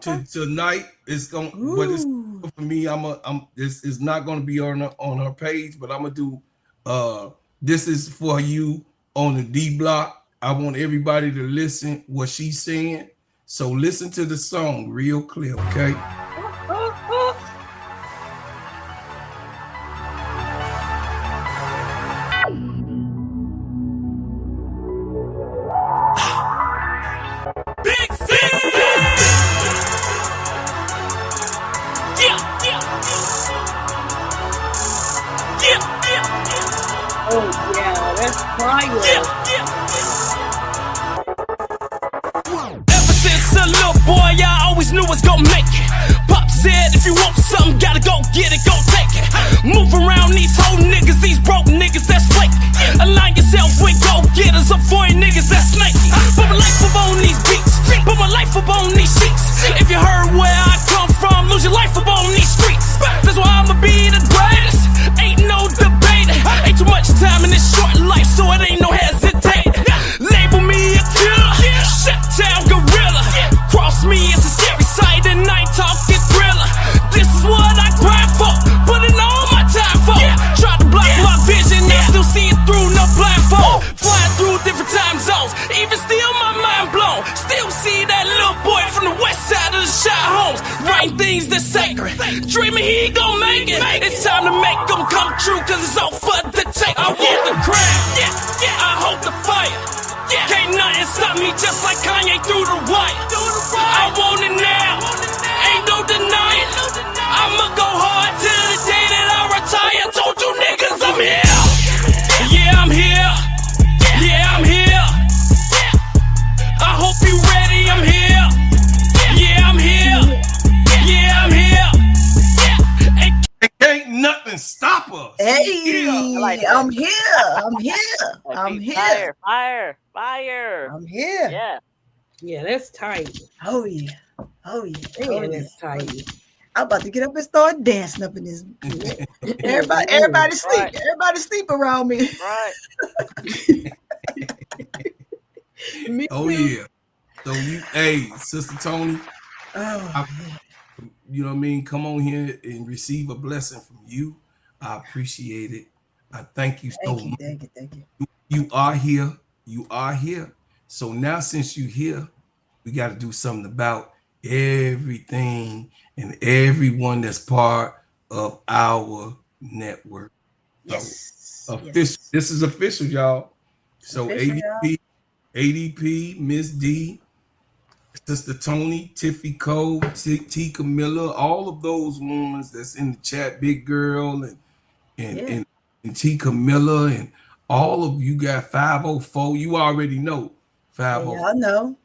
to tonight. It's gonna, but it's for me. It's not gonna be on her page, but I'm gonna do. This is for you on the D block. I want everybody to listen what she's saying. So listen to the song real clear, okay? Big C! Oh yeah, that's fire. A little boy, I always knew was gonna make it. Pop said, if you want something, gotta go get it, go take it. Move around these whole niggas, these broke niggas that's flaky. Align yourself with go-getters, avoid niggas that's snaky. Put my life up on these beats, put my life up on these sheets. If you heard where I come from, lose your life up on these streets. That's why I'ma be the greatest, ain't no debate. Ain't too much time in this short life, so it ain't no hesitate. Label me a killer, shut down gorilla. Cross me, it's a scary sight, and I ain't talking thriller. This is what I grind for, putting all my time for. Try to block my vision, I still see it through, no blindfold. Flying through different time zones, even still my mind blown. Still see that little boy from the west side of the Shire homes, writing things that's sacred, dreaming he gon' make it. It's time to make them come true, cause it's all for the take. I want the crown, I hold the fire. Can't nothing stop me, just like Kanye through the wire. I want it now, ain't no denying. I'ma go hard till the day that I retire. Told you niggas I'm here. Yeah, I'm here. Yeah, I'm here. I hope you ready, I'm here. Yeah, I'm here. Yeah, I'm here. Ain't nothing stop us. Hey, I'm here. I'm here. Fire. I'm here. Yeah, that's tight. Oh yeah. That's tight. I'm about to get up and start dancing up in this. Everybody sleep. Everybody sleep around me. Right. Me Oh too. yeah. So hey, Sister Tony, Oh, you know what I mean? Come on here and receive a blessing from you. I appreciate it. I thank you so thank you, much. thank you, thank you. You are here. You are here. So now, since you're here, we got to do something about everything and everyone that's part of our network. So Yes, official. yes. This is official, y'all. It's So official, y'all. ADP, Miss D, Sister Tony, Tiffy Cole, T Camilla, all of those ones that's in the chat, Big Girl and Yeah. and, and T Camilla and all of you got 504. You already know Hey, 504. y'all know.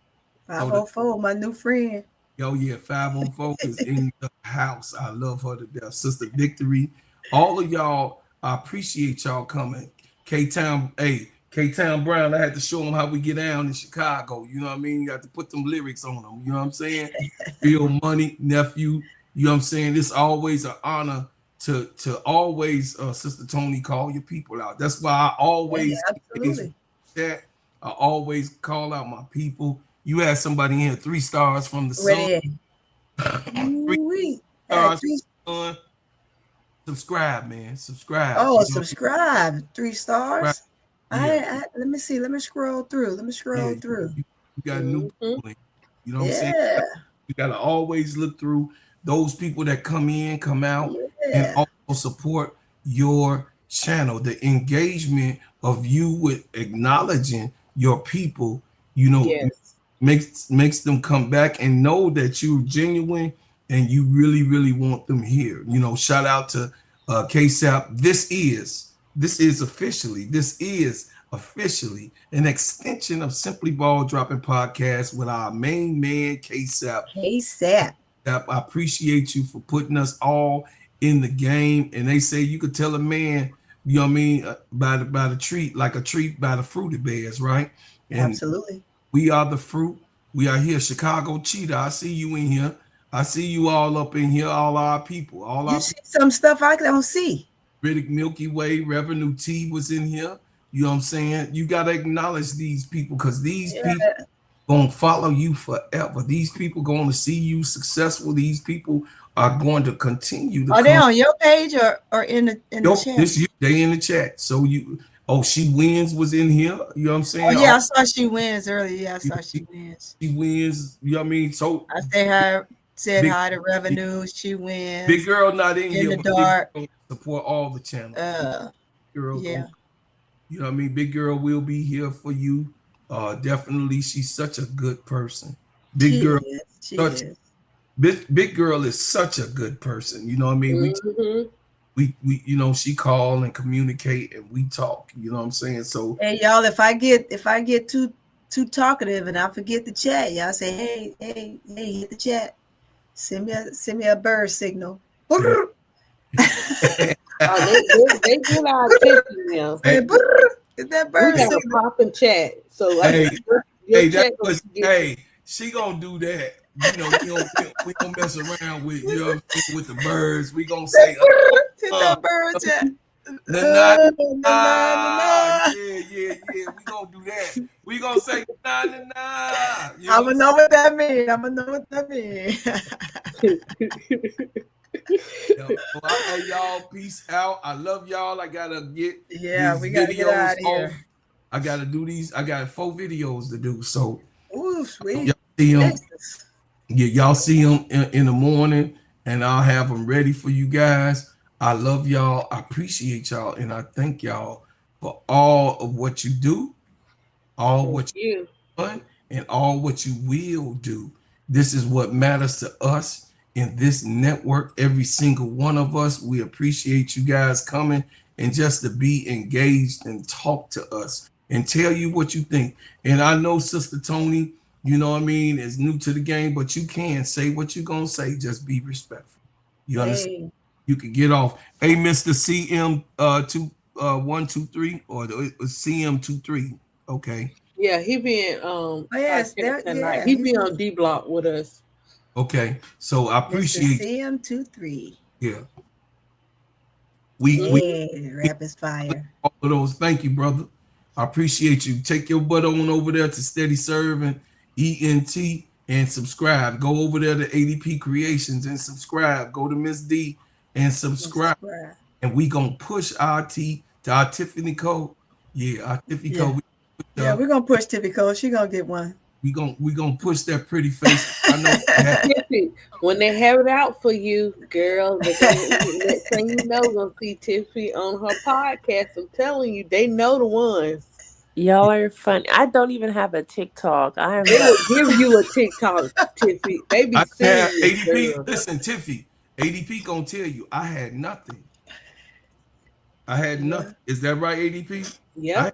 So the 504, my new friend. Yo, yeah, 504 is in the house. I love her to death. Sister Victory. All of y'all, I appreciate y'all coming. K-Town, hey, K-Town Brown, I had to show them how we get down in Chicago. You know what I mean? You have to put them lyrics on them. You know what I'm saying? Real money, nephew. You know what I'm saying? It's always an honor to always, Sister Tony, call your people out. That's why I Hey, always engage with absolutely. that. I always call out my people. You had somebody in here 3 stars from the sun. Ready? 3 Ooh-wee. stars Three. from the sun. Subscribe, man. Subscribe. Oh, You know, subscribe. 3 subscribe. stars. Yeah, Let me see. Let me scroll through. Let me yeah. scroll through. You got new Mm-hmm. people in. You know what I'm saying? Yeah. You gotta always look through those people that come in, come out, and Yeah. also support your channel. The engagement of you with acknowledging your people, you know, Yes. makes them come back and know that you're genuine and you really want them here. You know, shout out to KSAP. This is officially an extension of Simply Ball Dropping Podcast with our main man KSAP. KSAP. I appreciate you for putting us all in the game. And they say you could tell a man, you know what I mean, by the treat, like a treat by the fruit it bears, right? And Absolutely. we are the fruit. We are here. Chicago Cheetah. I see you in here. I see you all up in here. All our people. All You our see some stuff I don't see. Riddick Milky Way. Revenue T was in here. You know what I'm saying? You got to acknowledge these people because these people Yeah. going to follow you forever. These people going to see you successful. These people are going to continue to Are they come. on your page or in the Yo, chat? they in the chat. So she wins was in here. You know what I'm Oh saying? yeah, I saw she wins earlier. Yeah, I You saw know, she wins. she wins. You know what I mean? So I said big hi to Revenue. She wins. big girl not in In here, the but big dark. girl support all the channels. Girl, Yeah. you know what I mean? Big girl will be here for you. Definitely, she's such a good person. Big She girl, is. She such is. big girl is such a good person. You know what I mean? Mm-hmm. We you know, she call and communicate and we talk. You know what I'm saying? So Hey y'all, if I get too talkative and I forget the chat, y'all say, hey, hit the chat. Send me a bird signal. yeah. They get our attention now. Hey, Get that We bird got a signal. popping chat. So hey, your that chat was get hey, she gonna do that. You know, we don't mess around with, you know what I'm saying, with the birds. We gonna say Hit that bird chat. nah, nah, Nah. yeah. We gonna do that. We gonna say nah. You know I'm what gonna know what that means. I'm gonna know what that means. Hey, y'all, peace out. I love y'all. I gotta get Yeah, these we gotta get videos out of here. off. I gotta do these. I got 4 videos to do. So Ooh, sweet. y'all see them. Jesus. Yeah, y'all see them in the morning, and I'll have them ready for you guys. I love y'all. I appreciate y'all, and I thank y'all for all of what you do, all Thank what you. done and all what you will do. This is what matters to us in this network. Every single one of us, we appreciate you guys coming and just to be engaged and talk to us and tell you what you think. And I know Sister Tony, you know what I mean, is new to the game, but you can say what you're going to say. Just be respectful. You understand? Hey. You can get off. Hey, Mr. CM 123 or the CM 23. Okay. Yeah, he been Oh yes, there, tonight. yeah. He be on D Block with us. Okay, so I Mr. appreciate CM23. yeah. We Yeah, rapid fire. all of those. Thank you, brother. I appreciate you. Take your butt on over there to Steady Serving ENT and subscribe. Go over there to ADP Creations and subscribe. Go to Miss D and subscribe. And we gonna push our T to our Tiffany Cole. Yeah, our Tiffany Cole. Yeah, we're gonna push Tiffany Cole. She gonna get one. We gonna push that pretty face. I know Tiffy, when they have it out for you, girl, next thing you know, we're gonna see Tiffy on her podcast. I'm telling you, they know the ones. Y'all are funny. I don't even have a TikTok. I am. They will give you a TikTok, Tiffy. They be serious. ADP. Girl. Listen, Tiffy. ADP gonna tell you I had nothing. I had nothing. Is that right, ADP? Yeah.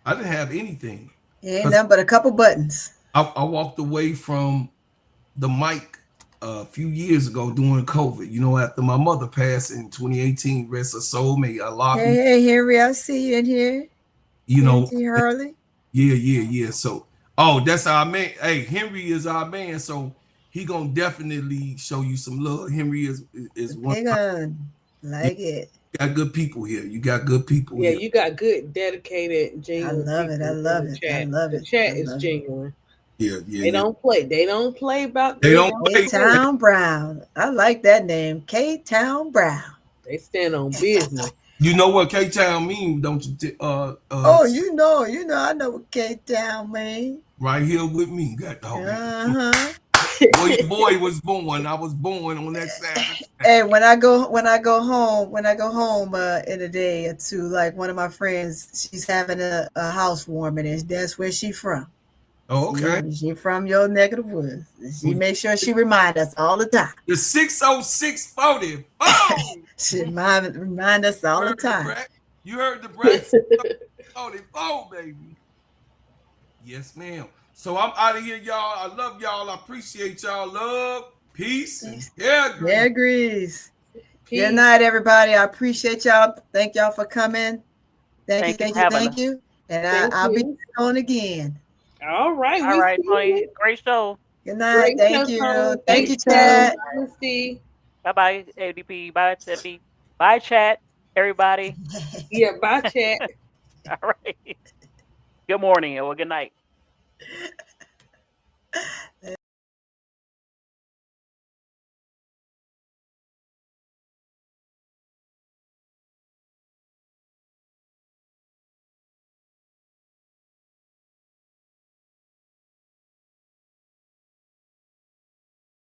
I didn't have anything. Ain't nothing but a couple buttons. I walked away from the mic a few years ago during COVID. You know, after my mother passed in 2018, rest her soul. May I love you. Hey, Henry, I see you in here. You know, Hurley. Yeah. So, that's our man. Hey, Henry is our man. So he gonna definitely show you some love. Henry is one. Like it. You got good people here. You got good people here. Yeah, you got good, dedicated, genuine. I love it. The chat is genuine. Yeah. They don't play. They don't play about. They don't play. K-Town Brown. I like that name, K-Town Brown. They stand on business. You know what K-Town mean, don't you? Oh, you know, I know what K-Town mean. Right here with me, got the whole. Well, your boy was born. I was born on that Saturday. Hey, when I go home in a day or two, like one of my friends, she's having a housewarming, and that's where she from. Oh, okay. She from your neck of the woods. She make sure she remind us all the time. The 60640. She remind us all the time. You heard the breath. 44, baby. Yes, ma'am. So I'm out of here, y'all. I love y'all. I appreciate y'all. Love, peace, and hair grease. Good night, everybody. I appreciate y'all. Thank y'all for coming. Thank you. And I'll be on again. All right, Tony. Great show. Good night. Thank you. Thank you, Chad. Bye, ADP. Bye, Tiffy. Bye, chat, everybody. Yeah, bye, chat. All right. Good morning or good night.